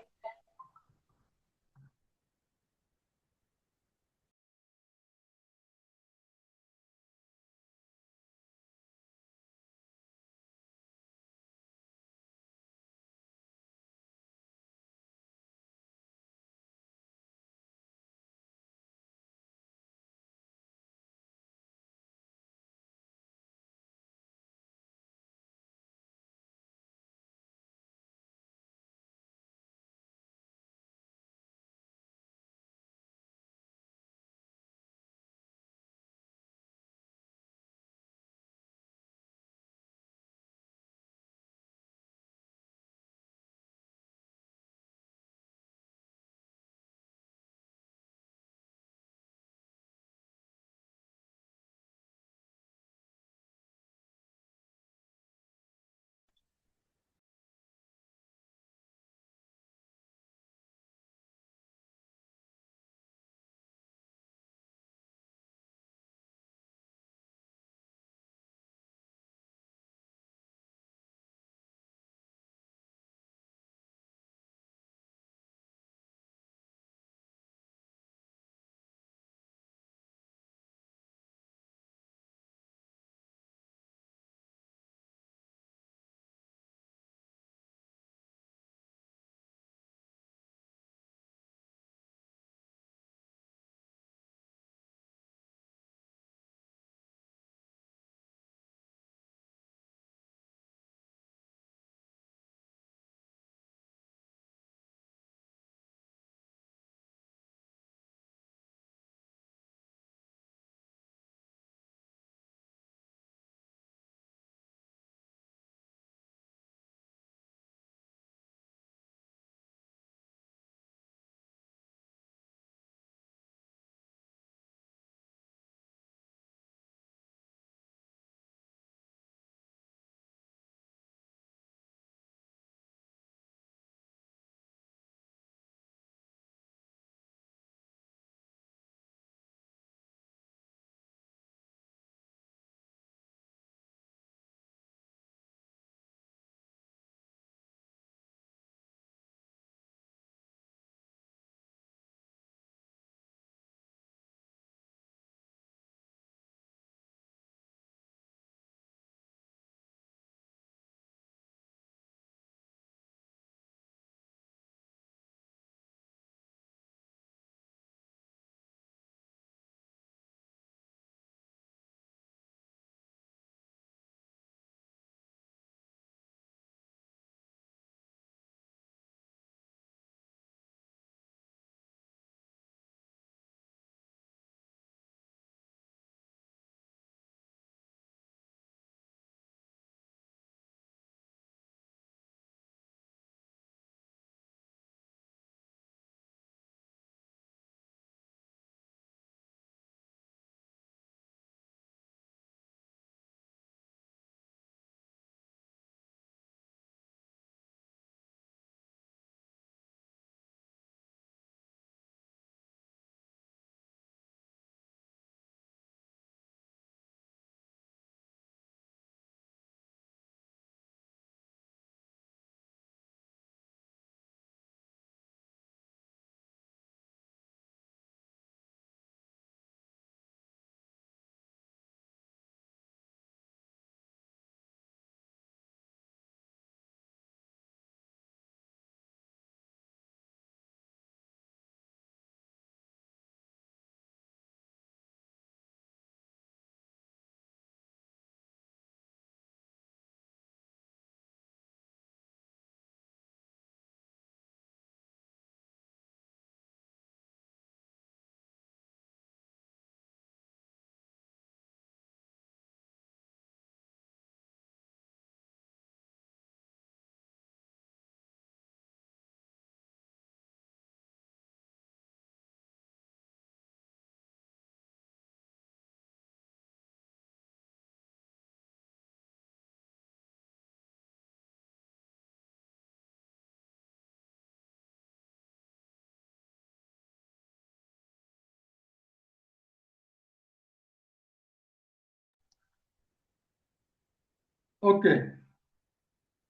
ओके,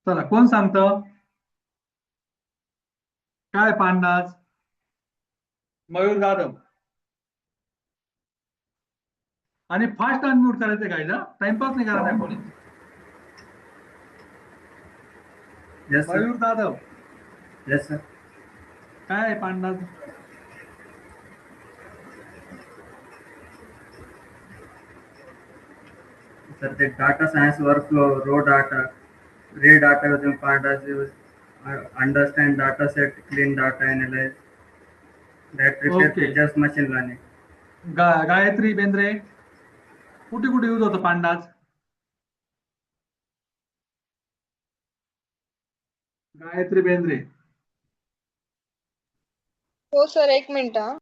चला कोण सांगतं काय पांडाज? मयूर जाधव. आणि फास्ट अनम्यूट करायचं गायला, टाइमपास नाही करायचा कोणी. Yes, sir. Mayur Jadhav, Yes, sir. काय आहे pandas? Sir, the data science workflow, raw data, read data within pandas, use, understand data set, clean data, analyze, that prepare Okay. features, machine learning. Gayatri Bendre, कुठे कुठे use होतं pandas? Gayatri Bendre. हो sir, एक minute हा.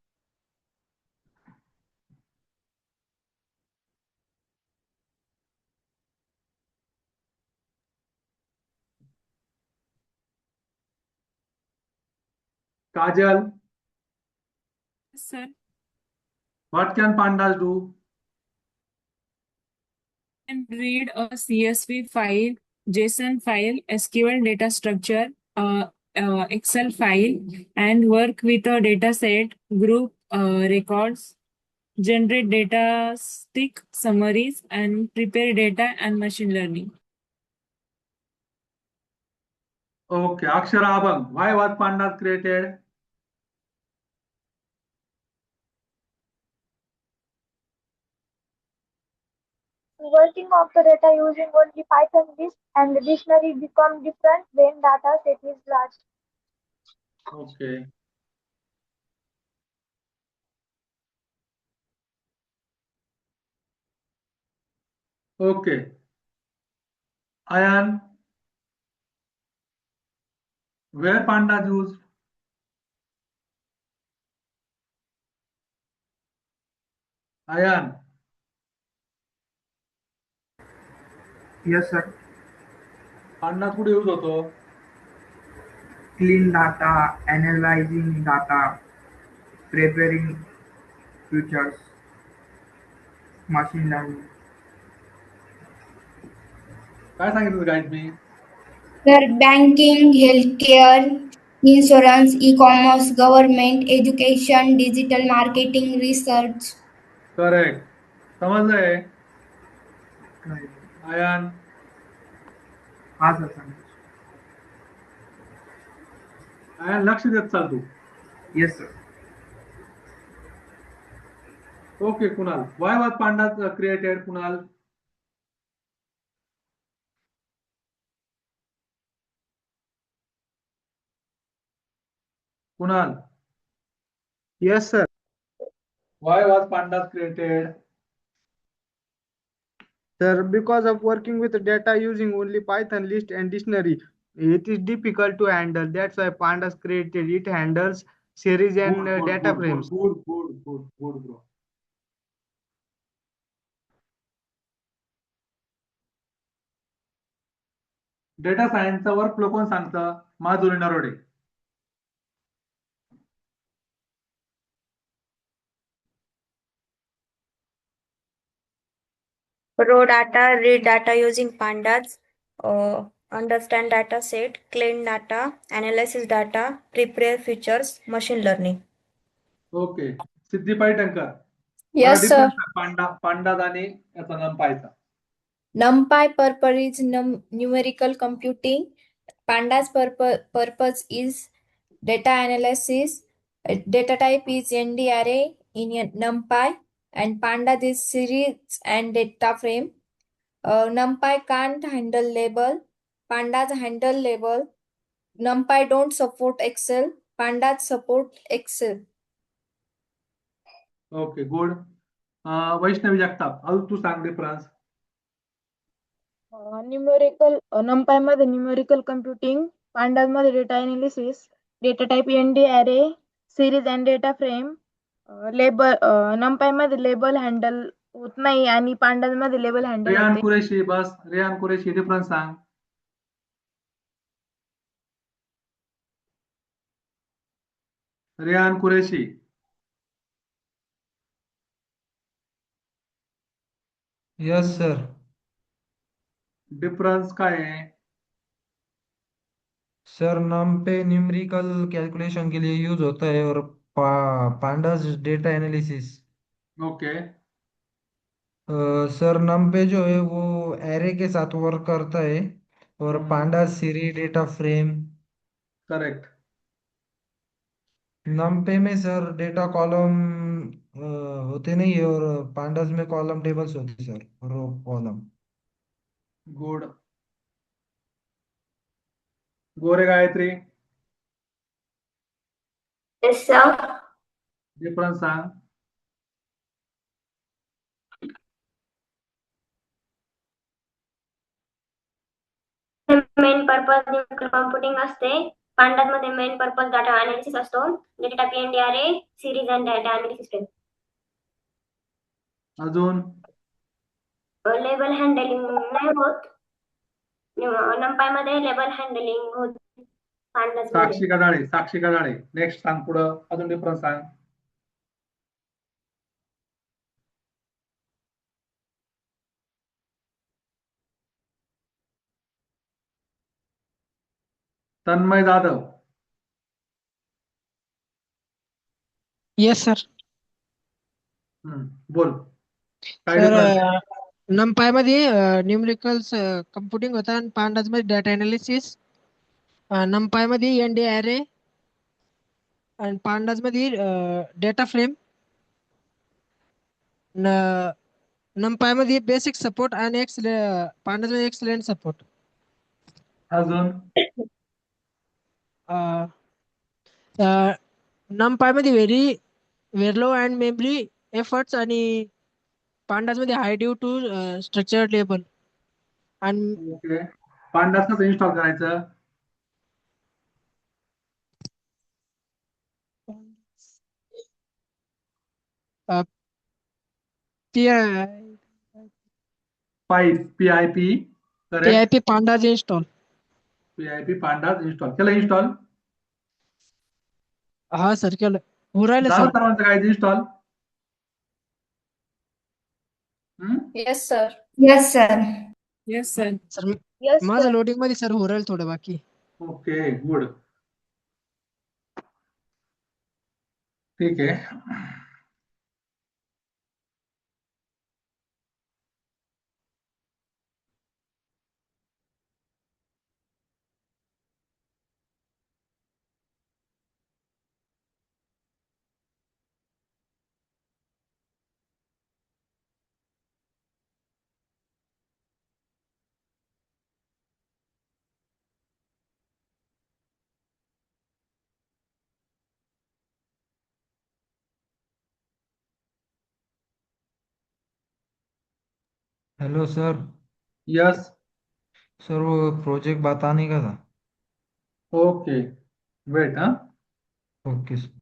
Kajal, Sir, what can pandas do? can read a CSV file, JSON file, SQL data structure, Excel file, and work with a data set, group records, generate data stick summaries, and prepare data and machine learning. Okay, Akshara Abang, why was pandas created? Working of the data using only Python list and the dictionary become different when data set is large. Okay. Okay. Ayan, where pandas used? Ayan, Yes, sir. pandas कुठे use होतो? Clean data, analyzing data, preparing futures, machine learning. काय सांगितलं guys मी? तर banking, healthcare, insurance, ecommerce, government, education, digital marketing, research. Correct. समजलंय? आयान, हा sir सांगा. आयान लक्ष देत चाल तू. Yes sir. Okay Kunal, why was pandas created? Kunal, Kunal, Yes, sir. why was pandas created? Sir, because of working with data using only Python list and dictionary, it is difficult to handle. That's why pandas created. It handles series and data frames. Good, bro. Data सायन्सचा workflow कोण सांगतं? Madhuri Narode. Raw data, read data using pandas, understand data set, clean data, analysis data, prepare features, machine learning. Okay, Siddhi Paithankar. Yes, sir. Pandas आणि याचा नंपायचा. NumPy purpose is numerical computing. Pandas purpose is data analysis. Data type is ND array in a NumPy, and Pandas is series and data frame. NumPy can't handle label. Pandas handle label. NumPy don't support Excel. Pandas support Excel. Okay good. Vaishnavi Jagtap, अजून तू सांग difference. Numerical NumPy मध्ये numerical computing, pandas मध्ये data analysis, data type ND array, series and data frame. Label NumPy मध्ये label handle होत नाही आणि pandas मध्ये label handle Rehan होते. कुरेशी, बस रेहान कुरेशी डिफरन्स सांग. Rehan Qureshi. Yes, sir. Difference काय आहे? सर नमपे न्यूमेरिकल कैलकुलेशन के लिए यूज होता है और pandas data analysis. Okay, sir नमपे जो है वो एरे के साथ वर्क करता है और पांडास सीरी डेटा फ्रेम। करेक्ट. नमपे में सर डेटा कॉलम होते नहीं है और पांडास में कॉलम टेबल्स होते सर, रो कॉलम। गुड. गोरे गायत्री, Yes, sir. डिफरन्स सांग. मेन पर्पज कॉम्प्युटिंग असते. पांडास मध्ये मेन पर्पज डाटा अनालिसिस असतो. Data PNDRA series and data analysis. अजून लेबल हँडलिंग नाही होत. नंपाय मध्ये लेबल हँडलिंग होत. पांडास मध्ये साक्षी कडाळे, साक्षी कडाळे. नेक्स्ट सांग पुढं. अजून डिफरन्स सांग. तन्मय जाधव. Yes sir. बोल काय सर डिफरन्स? नमपाय मध्ये न्यूमेरिकल्स कम्प्युटिंग होतं आणि पांडास मध्ये डाटा अनालिसिस. नमपाय मध्ये NDRA आणि पांडास मध्ये डेटा फ्रेम. नमपाय मध्ये बेसिक सपोर्ट आणि पांडास मध्ये एक्सलेंट सपोर्ट. अजून नमपाय मध्ये very low and memory efforts आणि पांडास मध्ये high due to structure table. आणि ओके. पांडास कसं इन्स्टॉल करायचं? PIP. Correct. PIP pandas install. PIP pandas install केलं. इन्स्टॉल हा सर केलं. होऊ राहिलं झालं सर. सर्वांचं काय install? Yes, sir. Yes sir. Yes, sir. Sir Yes, माझं sir. लोडिंग मध्ये सर होऊ राहिलं थोडं बाकी. Okay, good. ठीक आहे. Hello sir. यस. सर वो प्रोजेक्ट बताने का था. Okay, wait. Okay sir.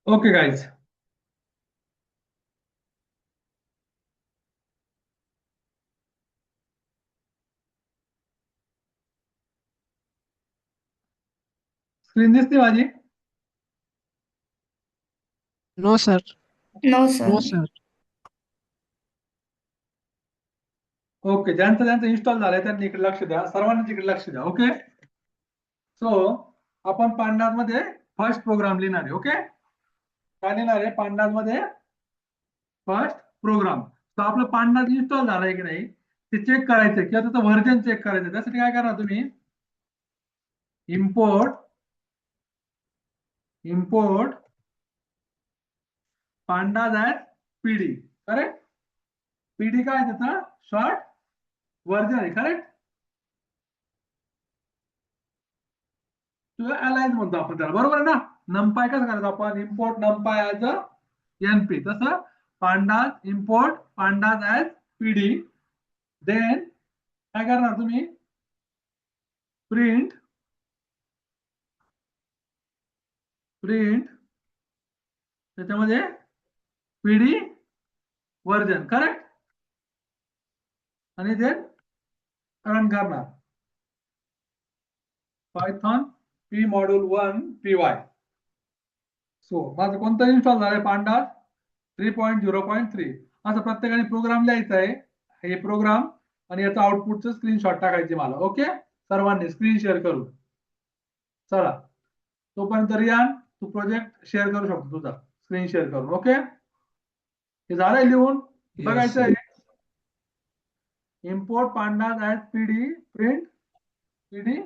Okay guys. Screen दिसते माझी? No sir. No no sir. Sir. Okay, ज्यांचं ज्यांचं इन्स्टॉल झालंय त्यांनी इकडे लक्ष द्या. सर्वांनी इकडे लक्ष द्या. ओके. सो आपण पांडास मध्ये फर्स्ट प्रोग्राम लिहिणार आहे. ओके, काय लिहिणार आहे पांडास मध्ये? First program. तर आपलं पांडास इन्स्टॉल झालंय की नाही ते चेक करायचं किंवा त्याचं व्हर्जन चेक करायचं. त्यासाठी काय करा तुम्ही? Import pandas as PD. Correct. PD काय आहे त्याचा शॉर्ट वर्जन आहे. करेक्ट. किंवा अलाइज म्हणतो आपण त्याला. बरोबर आहे ना. नमपाय कसं करायचं आपण import NumPy as a NP. तसं pandas import pandas as PD. Then काय करणार तुम्ही प्रिंट त्याच्यामध्ये पीडी वर्जन. करेक्ट. आणि देन रन करणार Python P module 1 py. So माझं कोणतं इन्स्टॉल झालंय पांडाज 3.0.3. असं प्रत्येकाने प्रोग्राम लिहायचा आहे. हे प्रोग्राम आणि याचा आउटपुटचं स्क्रीनशॉट टाकायचे मला. ओके. सर्वांनी स्क्रीन शेअर करू. चला तोपर्यंत रियान तू प्रोजेक्ट शेअर करू शकतो तुझा स्क्रीन शेअर करून. ओके. हे झालंय लिहून. बघायचं आहे import pandas as PD print PD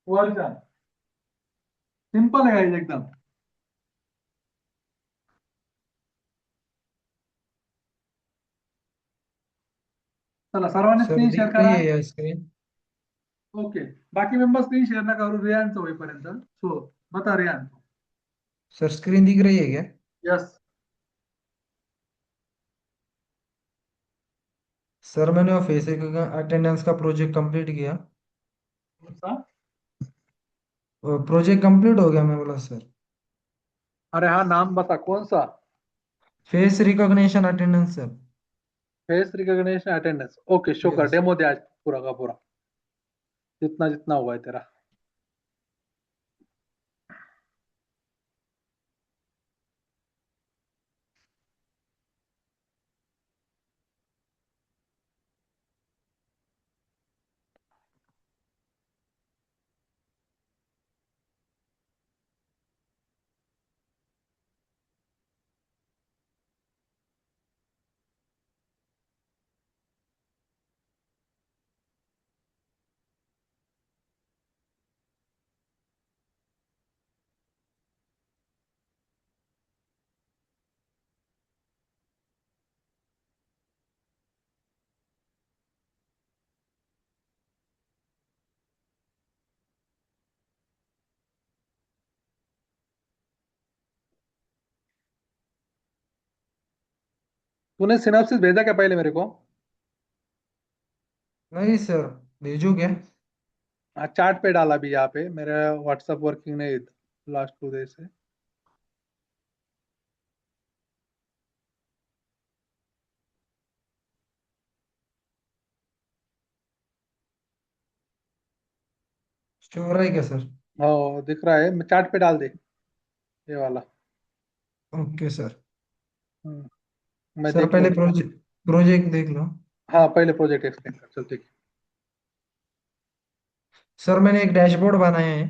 version. Simple आहे guys, एकदम. चला सर्वांनी सर स्क्रीन दिख शेअर रही करा. है यह स्क्रीन? ओके. बाकी मेंबर स्क्रीन शेअर नका करू रियानचं होईपर्यंत. सो बता रियान. सर स्क्रीन दिख रही है क्या? यस. सर मैंने वो फेस अटेंडेंस का प्रोजेक्ट कंप्लीट किया. प्रोजेक्ट कंप्लीट हो गया मैं बोला सर. अरे हाँ नाम बता कौन सा. Face recognition attendance sir. Face recognition attendance. Okay show कर. Yes. डेमो दे आज पूरा का पूरा जितना जितना हुआ है तेरा. तूने सिनॉप्सिस भेजा क्या पहले मेरे को. नहीं सर भेजू क्या? चार्ट पे डाला भी यहाँ पे. मेरा व्हाट्सएप वर्किंग नहीं लास्ट 2 डेज से. शो हो रहा है क्या सर? हो दिख रहा है. चार्ट पे डाल दे ये वाला. Okay sir. मैं सर देख पहले लूँ. प्रोजेक्ट देख लो. हाँ पहले प्रोजेक्ट एक्सप्लेन कर. चल ठीक सर मैंने एक डैशबोर्ड बनाया है.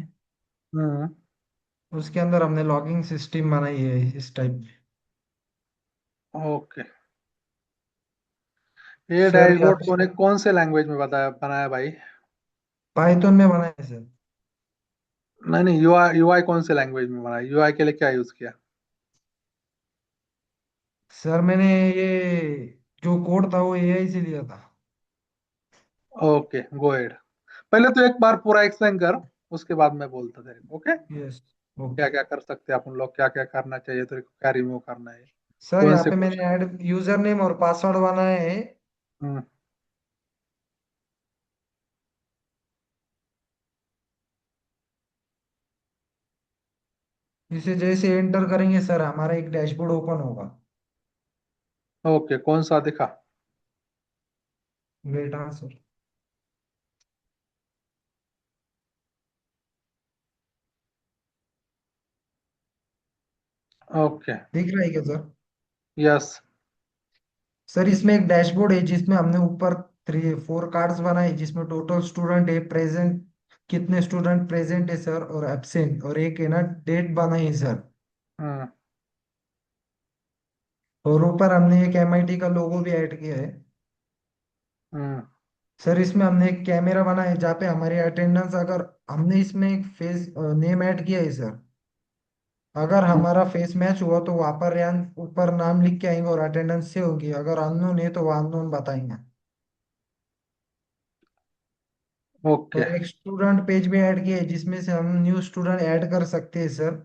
है. उसके अंदर हमने लॉगिंग सिस्टम बनाई है इस टाइप में. ओके. ये सर डैशबोर्ड तूने कौन से लैंग्वेज में बनाया भाई. पाइथन में बनाया है सर. नहीं यूआई कौन से लैंग्वेज में बनाया. यूआई के लिए क्या यूज किया. सर मैंने ये जो कोड था वो एआई से लिया था. Okay go head. पहले तो एक बार पूरा एक्सप्लेन कर उसके बाद मैं बोलता तेरे को. ओके. यस. क्या क्या कर सकते हैं अपन लोग. क्या क्या करना चाहिए तेरे को. क्या रिमूव करना है. सर कौन यहाँ से पे मैंने ऐड यूजर नेम और पासवर्ड बनाया है. हम्म, इसे जैसे एंटर करेंगे सर हमारा एक डैशबोर्ड ओपन होगा. ओके कौन सा दिखा. वेट हाँ सर. ओके. दिख रहा है क्या सर? यस. सर इसमें एक डैशबोर्ड है जिसमें हमने ऊपर 4 कार्ड्स बनाए जिसमें टोटल स्टूडेंट है प्रेजेंट कितने स्टूडेंट प्रेजेंट है सर और एब्सेंट और एक है ना डेट बनाई है सर. हम्म, और ऊपर हमने एक एमआईटी का लोगो भी ऐड किया है. हम्म, सर इसमें हमने एक कैमरा बनाया है जहाँ पे हमारी अटेंडेंस अगर हमने इसमें एक फेस नेम ऐड किया है सर. अगर हमारा फेस मैच हुआ तो वहां पर रैंक ऊपर नाम लिख के आएंगे और अटेंडेंस से होगी, अगर अननोन है तो वो अननोन बताएंगे। ओके। और एक स्टूडेंट पेज भी ऐड किया है जिसमें से हम न्यू स्टूडेंट ऐड कर सकते हैं सर।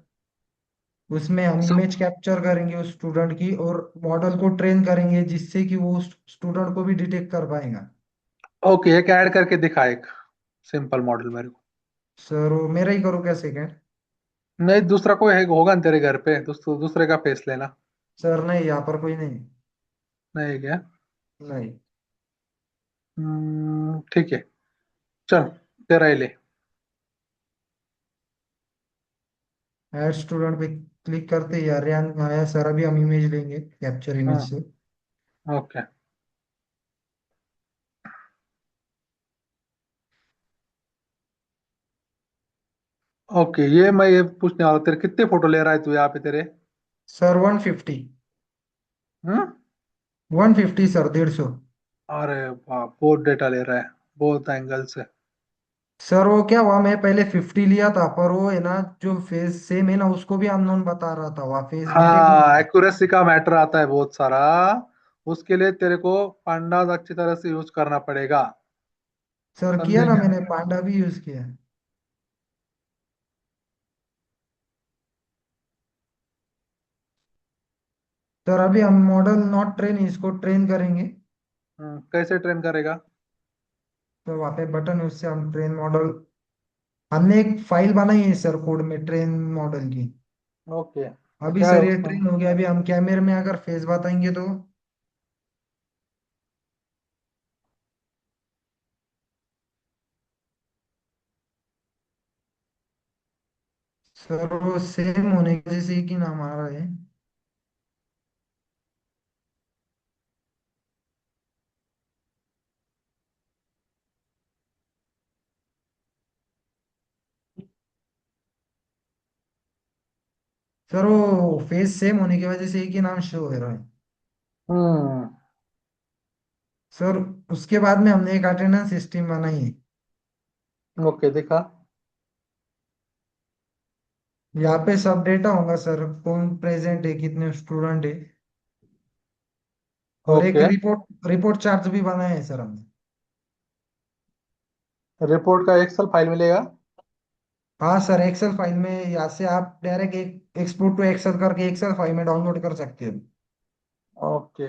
उसमें हम सो इमेज कैप्चर करेंगे उस स्टूडेंट की और मॉडल को ट्रेन करेंगे जिससे कि वो उस स्टूडेंट को भी डिटेक्ट कर पाएगा। ओके, एक ऐड करके दिखा, एक सिंपल मॉडल मेरे को। सर वो मेरा ही करूँ क्या सेकेंड? नहीं, दूसरा कोई होगा ना तेरे घर पे, दूसरे का फेस लेना। सर नहीं, यहाँ पर कोई नहीं। नहीं क्या? नहीं। ठीक है, चल तेरा ही ले। ऐड स्टूडेंट पे क्लिक करते ही यार रेयान आया सर, अभी हम इमेज लेंगे कैप्चर इमेज से। ओके। ओके, ये मैं ये पूछने वाला, तेरे कितने फोटो ले रहा है तू यहाँ पे तेरे? सर 150। हम्म 150 सर, 150। अरे बाप, बहुत डेटा ले रहा है, बहुत एंगल से। सर वो क्या हुआ, मैं पहले 50 लिया था पर वो है ना जो फेस सेम है ना उसको भी अननोन बता रहा था, वहाँ फेस डिटेक्ट नहीं हाँ, हुआ। एक्यूरेसी का मैटर आता है बहुत सारा। उसके लिए तेरे को पांडास अच्छी तरह से यूज करना पड़ेगा। सर किया समझे ना, क्या? मैंने पांडा भी यूज किया। सर अभी हम मॉडल नॉट ट्रेन इसको ट्रेन करेंगे। कैसे ट्रेन करेगा? तो वहाँ पे बटन है उससे हम ट्रेन मॉडल, हमने एक फाइल बनाई है सर कोड में ट्रेन मॉडल की। ओके, अभी क्या है सर ये उसका? ट्रेन हो गया, अभी हम कैमरे में अगर फेस बताएंगे तो। सर वो सेम होने की वजह से एक ही नाम आ रहा है। सर वो फेस सेम होने की वजह से एक ही नाम शो हो रहा है। हम्म सर उसके बाद में हमने एक अटेंडेंस सिस्टम बनाई है। ओके, दिखा। यहाँ पे सब डेटा होगा सर, कौन प्रेजेंट है, कितने स्टूडेंट है। और एक ओके, रिपोर्ट रिपोर्ट चार्ट भी बनाया है सर हमने। रिपोर्ट का एक्सेल फाइल मिलेगा? हाँ सर, एक्सेल फाइल में यहाँ से आप डायरेक्ट एक एक्सपोर्ट टू एक्सेल करके एक्सेल फाइल में डाउनलोड कर सकते हो ओके।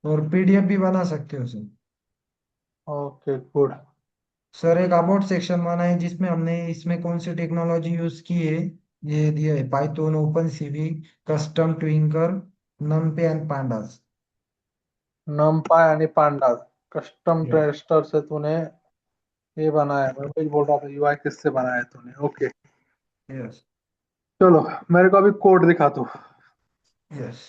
और पीडीएफ भी बना सकते हो सर। Okay, good. सर एक अबाउट सेक्शन बना है जिसमें हमने इसमें कौन सी टेक्नोलॉजी यूज की है ये दिया है, Python, open CV, custom Tkinter, NumPy and pandas. NumPy आणि पांडास, कस्टम यस। टेस्टर से तूने ये बनाया? मैं वही बोल रहा था, यूआई किससे बनाया तूने? Okay, yes. चलो मेरे को अभी कोड दिखा तू। यस।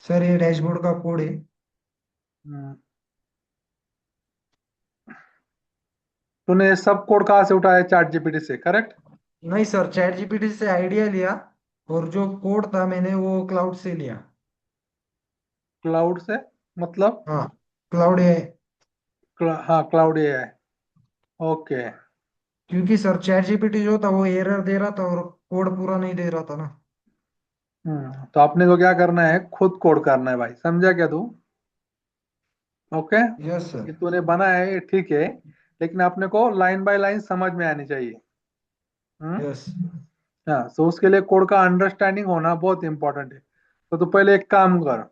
सर ये डैशबोर्ड का कोड है। हम्म, तूने ये सब कोड कहाँ से उठाया? चैट जीपीटी से, करेक्ट? नहीं सर, चैट जीपीटी से आइडिया लिया और जो कोड था मैंने वो क्लाउड से लिया। क्लाउड से मतलब? हाँ, क्लाउड है। हाँ, क्लाउड एआई। ओके। क्योंकि सर चैट जीपीटी जो था वो एरर दे रहा था और कोड पूरा नहीं दे रहा था ना। तो आपने को क्या करना है, खुद कोड करना है भाई, समझा क्या तू? Okay, yes sir. ये तूने बनाया है ये ठीक है, लेकिन आपने को लाइन बाय लाइन समझ में आनी चाहिए। हम्म यस। हाँ, तो उसके लिए कोड का अंडरस्टैंडिंग होना बहुत इंपॉर्टेंट है। तो तू पहले एक काम कर,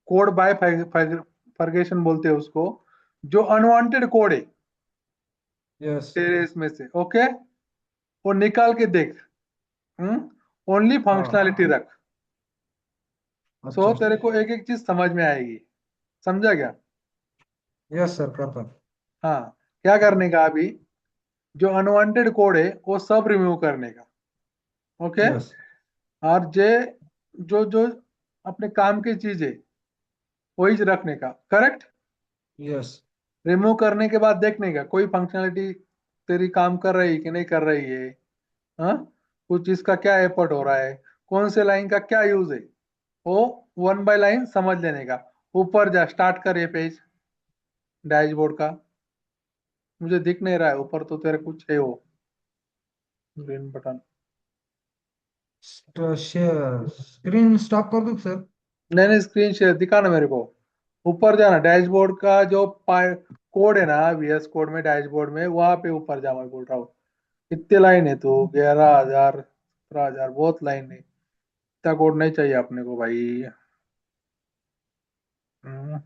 कोड बाय फर्गेशन बोलते हैं उसको, जो अनवांटेड कोड है यस। तेरे इसमें से, ओके, वो निकाल के देख। ओनली हाँ। फंक्शनैलिटी रख। सो अच्छा तेरे सर। को एक एक चीज समझ में आएगी। समझा क्या? यस सर, करता। हाँ, क्या करने का अभी, जो अनवांटेड कोड है वो सब रिमूव करने का। Okay, yes. और जे जो जो अपने काम की चीज है वही रखने का, करेक्ट? यस। रिमूव करने के बाद देखने का कोई फंक्शनलिटी तेरी काम कर रही है कि नहीं कर रही है। हाँ, कुछ चीज का क्या एफर्ट हो रहा है, कौन से लाइन का क्या यूज है, वो वन बाय लाइन समझ लेने का। ऊपर जा, स्टार्ट कर ये पेज। डैशबोर्ड का? मुझे दिख नहीं रहा है ऊपर, तो तेरे कुछ है वो ग्रीन बटन। स्क्रीन स्टॉप कर दूं सर? नहीं नहीं, स्क्रीन शेयर दिखा ना मेरे को। ऊपर जाना, डैशबोर्ड का जो कोड है ना, VS कोड में डैशबोर्ड में, वहां पे ऊपर जा, मैं बोल रहा हूँ। कितने लाइन है तो? 11,000, 17,000, बहुत लाइन है। इतना कोड नहीं चाहिए अपने को भाई। हम्म,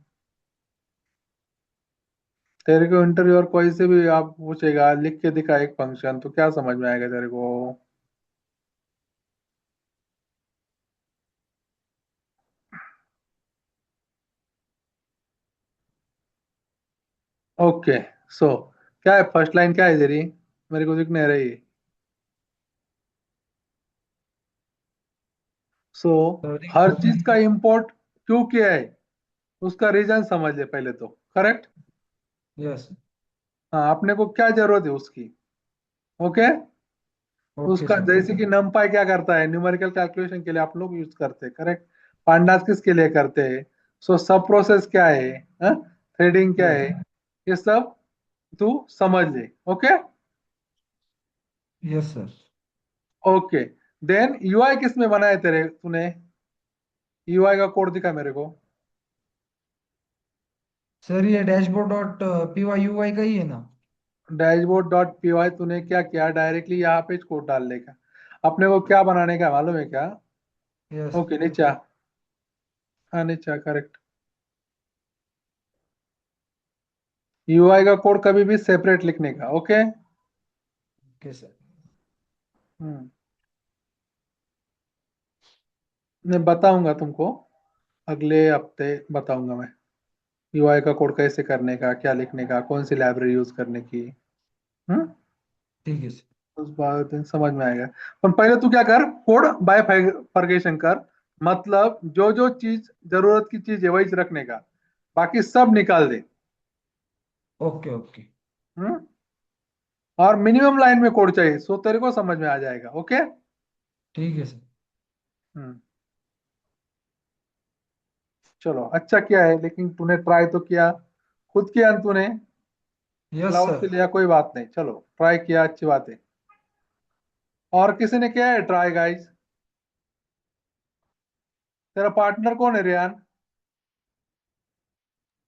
तेरे को इंटरव्यू और कोई से भी आप पूछेगा, लिख के दिखा एक फंक्शन, तो क्या समझ में आएगा तेरे को? ओके, सो क्या है फर्स्ट लाइन, क्या है तेरी? मेरे को दिख नहीं रही। सो हर चीज का इंपोर्ट क्यों किया है, उसका रीजन समझ ले पहले तो। करेक्ट? यस। हाँ, अपने को क्या जरूरत है उसकी। ओके। ओके उसका सर। जैसे कि नमपाई क्या करता है, न्यूमेरिकल कैलकुलेशन के लिए आप लोग यूज करते हैं। करेक्ट? पांडास किसके लिए करते हैं? सो सब प्रोसेस क्या है, थ्रेडिंग क्या यस। है, ये सब तू समझ ले। Okay. Yes sir. Okay, then UI किस में बनाया तेरे तूने? UI का कोड दिखा मेरे को। सर ये डैशबोर्ड डॉट py का ही है ना? डैशबोर्ड डॉट पी तूने क्या किया, डायरेक्टली यहाँ पे कोड डाल लेगा। अपने को क्या बनाने का मालूम है क्या? यस। ओके, नीचे आ। हाँ, नीचे आ, करेक्ट। UI का कोड कभी भी सेपरेट लिखने का। ओके। Okay sir. हम्म, मैं बताऊंगा तुमको, अगले हफ्ते बताऊंगा मैं। UI का कोड कैसे करने का, क्या लिखने का, कौन सी लाइब्रेरी यूज करने की। हम्म, ठीक है सर। उस बात दिन समझ में आएगा। पर पहले तू क्या कर, कोड बाय फॉरगेशन कर। मतलब जो जो चीज जरूरत की चीज है वही रखने का, बाकी सब निकाल दे। Okay okay. हम्म, और मिनिमम लाइन में कोड चाहिए, सो तेरे को समझ में आ जाएगा। ओके। ठीक है सर। हम्म, चलो अच्छा किया है, लेकिन तूने ट्राई तो किया, खुद किया न तूने, यस क्लाउड सर। से लिया कोई बात नहीं, चलो ट्राई किया, अच्छी बात है। और किसी ने किया है ट्राई गाइस? तेरा पार्टनर कौन है रियान?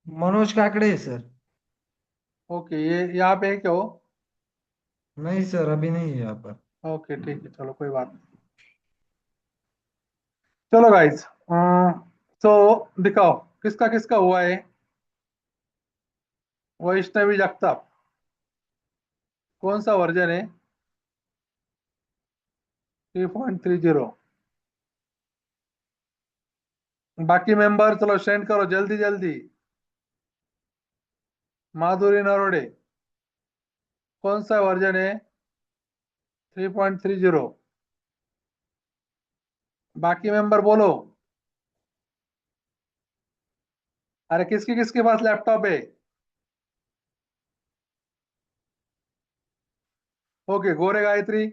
मनोज काकड़े है सर। ओके, ये यहाँ पे है क्या वो? नहीं सर, अभी नहीं है यहाँ पर। ओके ठीक है, चलो कोई बात नहीं। चलो गाइस, तो दिखाओ किसका किसका हुआ है। वैष्णवी जगताप, कौन सा वर्जन है? 3.30। बाकी मेंबर चलो सेंड करो जल्दी जल्दी। माधुरी नरोडे, कौन सा वर्जन है? 3.30। बाकी मेंबर बोलो। अरे किसके किसके पास लैपटॉप है? ओके, गोरे गायत्री,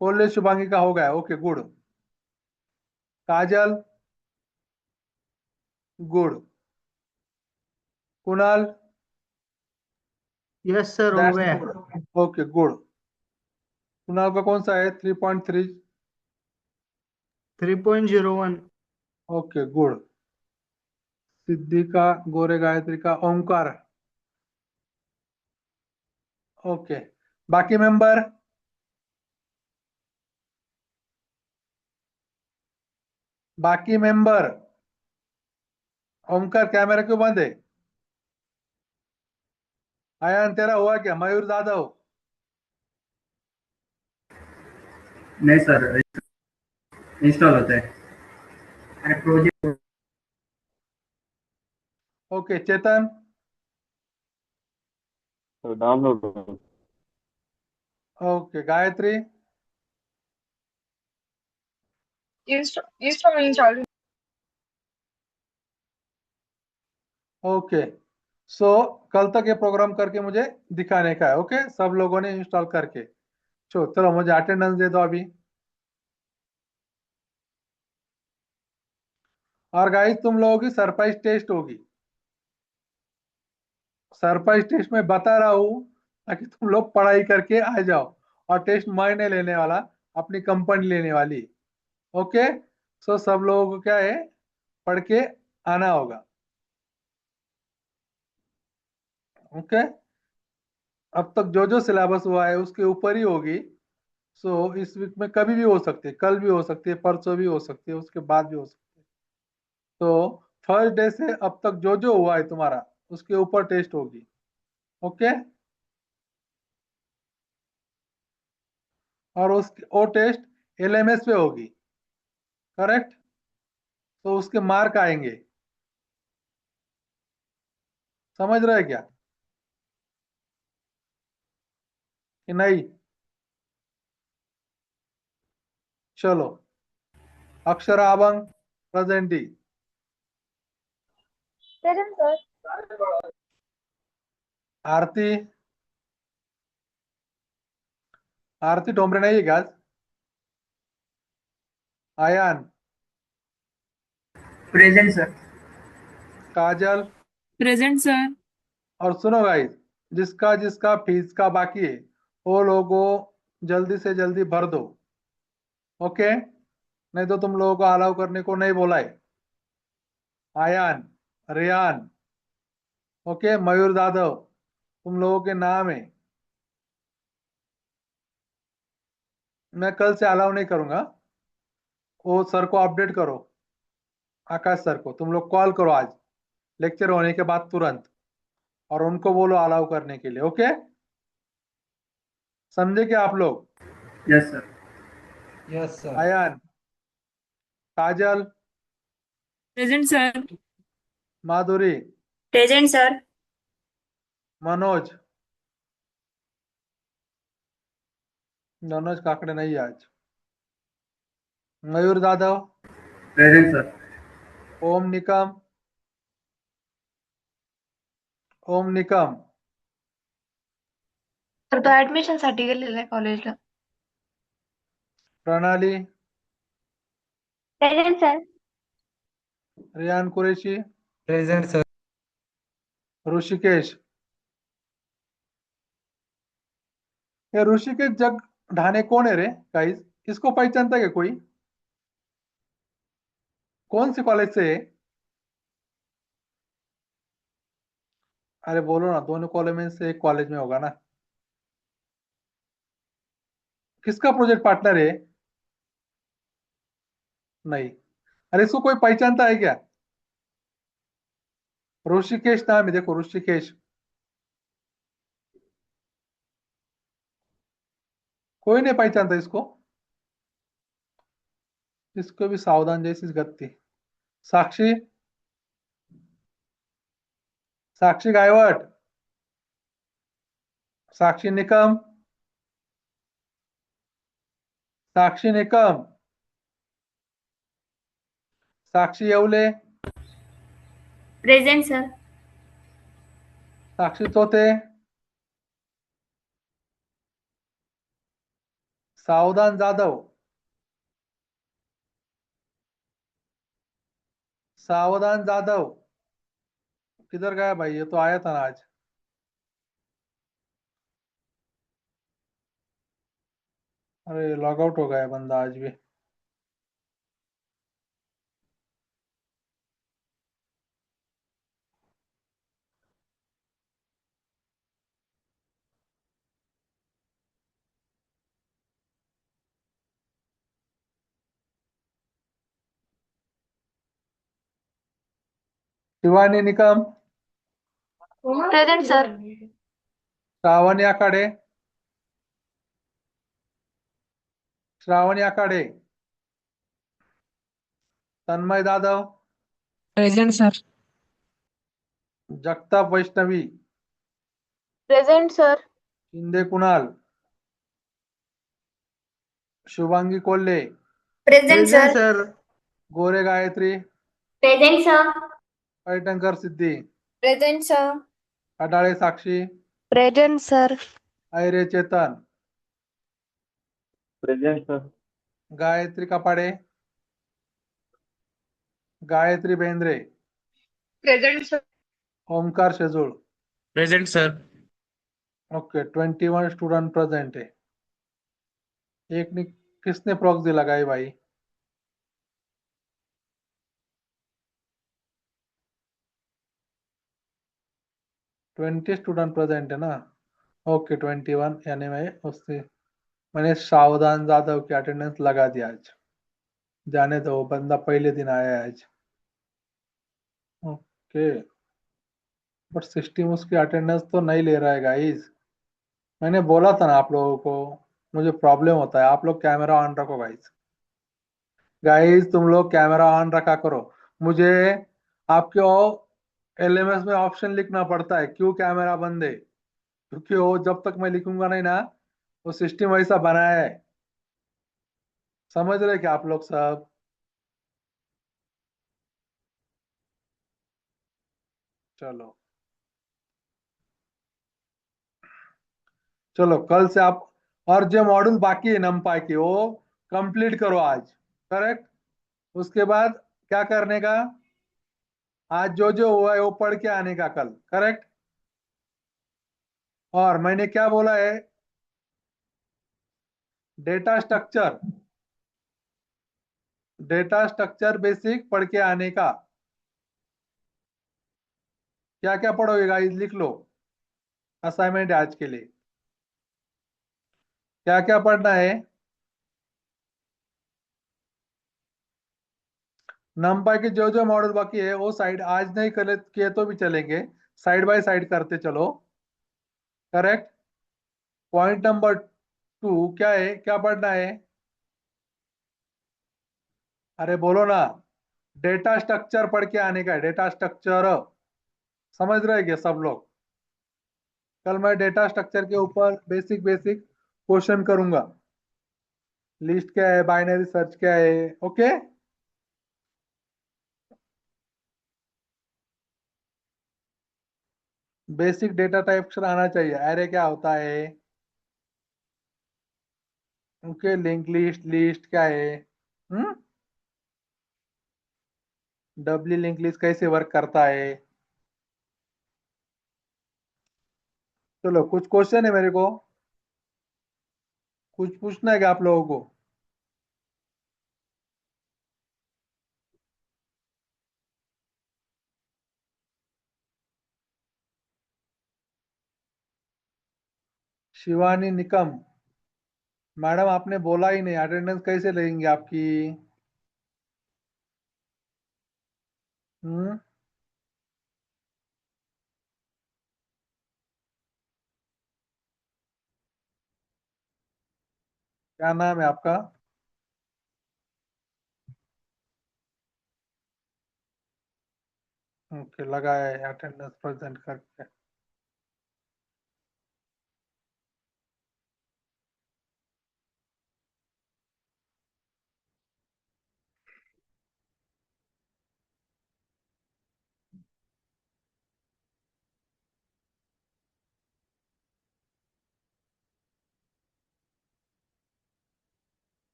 कोल्ले शुभांगी का हो गया। Okay good. Kajal, good. Kunal, yes sir, हो दैट्स गया। गुड। Okay good. कुणाल का कौन सा है? 3.3। 3.01। Okay good. सिद्धि का, गोरे गायत्री का, ओमकार। ओके, बाकी मेंबर। बाकी मेंबर, ओमकार कैमरा क्यों बंद है? आयान तेरा हुआ क्या? मयूर जाधव, नहीं सर, इंस्टॉल होता है। अरे project okay Chetan, download. Okay Gayatri, installing चालू। ओके। सो कल तक ये प्रोग्राम करके मुझे दिखाने का है। ओके, सब लोगों ने इंस्टॉल करके। चलो मुझे अटेंडेंस दे दो अभी। और गाइस तुम लोगों की सरप्राइज टेस्ट होगी। सरप्राइज टेस्ट में बता रहा हूँ ताकि तुम लोग पढ़ाई करके आ जाओ। और टेस्ट मैंने लेने वाला, अपनी कंपनी लेने वाली। ओके, सो सब लोगों को क्या है, पढ़ के आना होगा। ओके, अब तक जो जो सिलेबस हुआ है उसके ऊपर ही होगी। सो इस वीक में कभी भी हो सकती है, कल भी हो सकती है, परसों भी हो सकती है, उसके बाद भी हो सकती है। तो फर्स्ट डे से अब तक जो जो हुआ है तुम्हारा उसके ऊपर टेस्ट होगी। ओके, और वो टेस्ट LMS पे होगी। करेक्ट, तो उसके मार्क आएंगे। समझ रहे क्या कि नहीं? चलो, अक्षरा अबंग प्रेजेंटी। Present, sir. आरती, आरती ठोंबरे नहीं है क्या आज? Ayaan, Present, sir. Kajal. Present, sir. और सुनो गाइस, जिसका जिसका फीस का बाकी है वो लोगों जल्दी से जल्दी भर दो। ओके, नहीं तो तुम लोगों को अलाउ करने को नहीं बोला है। आयान, रियान, ओके, मयूर यादव, तुम लोगों के नाम है। मैं कल से अलाउ नहीं करूंगा। वो सर को अपडेट करो, आकाश सर को तुम लोग कॉल करो आज लेक्चर होने के बाद तुरंत, और उनको बोलो अलाउ करने के लिए। ओके, समझे क्या आप लोग? Yes, sir. Yes sir. Ayaan, Kajal, Present, sir. Madhuri, Present, sir. Manoj. Manoj Kakade नहीं है आज। Mayur Yadav, Present, sir. ओम निकम, ओम निकम, तर तो ऍडमिशन साठी गेलेला आहे कॉलेजला. Pranali, Present, sir. Riyan Qureshi, present sir. Rishikesh. ये ऋषिकेश जग ढाने कौन है रे गाइस? इसको पहचानता है क्या कोई? कौन से कॉलेज से है? अरे बोलो ना, दोनों कॉलेज में से एक कॉलेज में होगा ना। किसका प्रोजेक्ट पार्टनर है? नहीं। अरे इसको कोई पहचानता है क्या? ऋषिकेश नाम है, देखो ऋषिकेश। कोई नहीं पहचानता इसको। इसको भी सावधान जैसी गति। साक्षी, साक्षी गायवट, साक्षी निकम, साक्षी निकम, साक्षी येवले, Present, sir. साक्षी तोते, सावधान जाधव, सावधान जाधव किधर गया भाई? ये तो आया था ना आज। अरे लॉग आउट हो गया बंदा आज भी। Shivani Nikam, present sir. Shravani Akhade, Shravani Akhade, Tanmay Jadhav, Present, sir. Jagtap Vaishnavi, present sir. Shinde Kunal, Shubhangi Kolhe, present Present, sir. sir. Gore Gayatri, Present, sir. Paithankar Siddhi, Present, sir. Adale Sakshi, present sir. Aire Chetan, Present, sir. Gayatri Kapade, Gayatri Bendre, Present, sir. Omkar Shejul, present sir. Okay 21 student present है। एक ने किसने प्रॉक्सी लगाई भाई? ट्वेंटी स्टूडेंट प्रेजेंट है ना? ओके 21, यानी मैंने सावधान जाधव की अटेंडेंस लगा दिया आज। जाने दो, बंदा पहले दिन आया है आज। ओके, बट सिस्टम उसकी अटेंडेंस तो नहीं ले रहा है गाइस। मैंने बोला था ना आप लोगों को, मुझे प्रॉब्लम होता है। आप लोग कैमरा ऑन रखो गाइस। गाइस तुम लोग कैमरा ऑन रखा करो। मुझे आपके एलएमएस में ऑप्शन लिखना पड़ता है क्यों कैमरा बंद है, क्योंकि वो जब तक मैं लिखूंगा नहीं ना, वो सिस्टम वैसा बनाया है। समझ रहे क्या आप लोग सब? चलो चलो, कल से आप और जो मॉड्यूल बाकी है नमपाई के वो कंप्लीट करो आज। करेक्ट? उसके बाद क्या करने का? आज जो जो हुआ है वो पढ़ के आने का कल। करेक्ट? और मैंने क्या बोला है? Data structure, data structure basic पढ़ के आने का। क्या क्या पढ़ोगे गाइस? लिख लो, असाइनमेंट आज के लिए। क्या क्या पढ़ना है? नमपाई के जो जो मॉडल बाकी है वो साइड आज नहीं कर किए तो भी चलेंगे, साइड बाय साइड करते चलो। करेक्ट? पॉइंट नंबर 2 क्या है? क्या पढ़ना है? अरे बोलो ना। डेटा स्ट्रक्चर पढ़ के आने का है, डेटा स्ट्रक्चर। समझ रहे क्या सब लोग? कल मैं डेटा स्ट्रक्चर के ऊपर बेसिक बेसिक क्वेश्चन करूंगा। लिस्ट क्या है, बाइनरी सर्च क्या है। ओके? बेसिक डेटा टाइप्स आना चाहिए। एरे क्या होता है? ओके, लिंक लिस्ट, लिस्ट क्या है? डब्ल्यू लिंक लिस्ट कैसे वर्क करता है? चलो, कुछ क्वेश्चन है मेरे को, कुछ पूछना है क्या आप लोगों को? शिवानी निकम, मैडम आपने बोला ही नहीं, अटेंडेंस कैसे लेंगे आपकी? हम्म क्या नाम है आपका? ओके, लगाया है अटेंडेंस प्रेजेंट करके।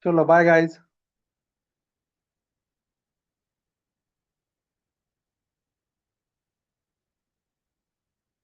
चलो बाय गाइस।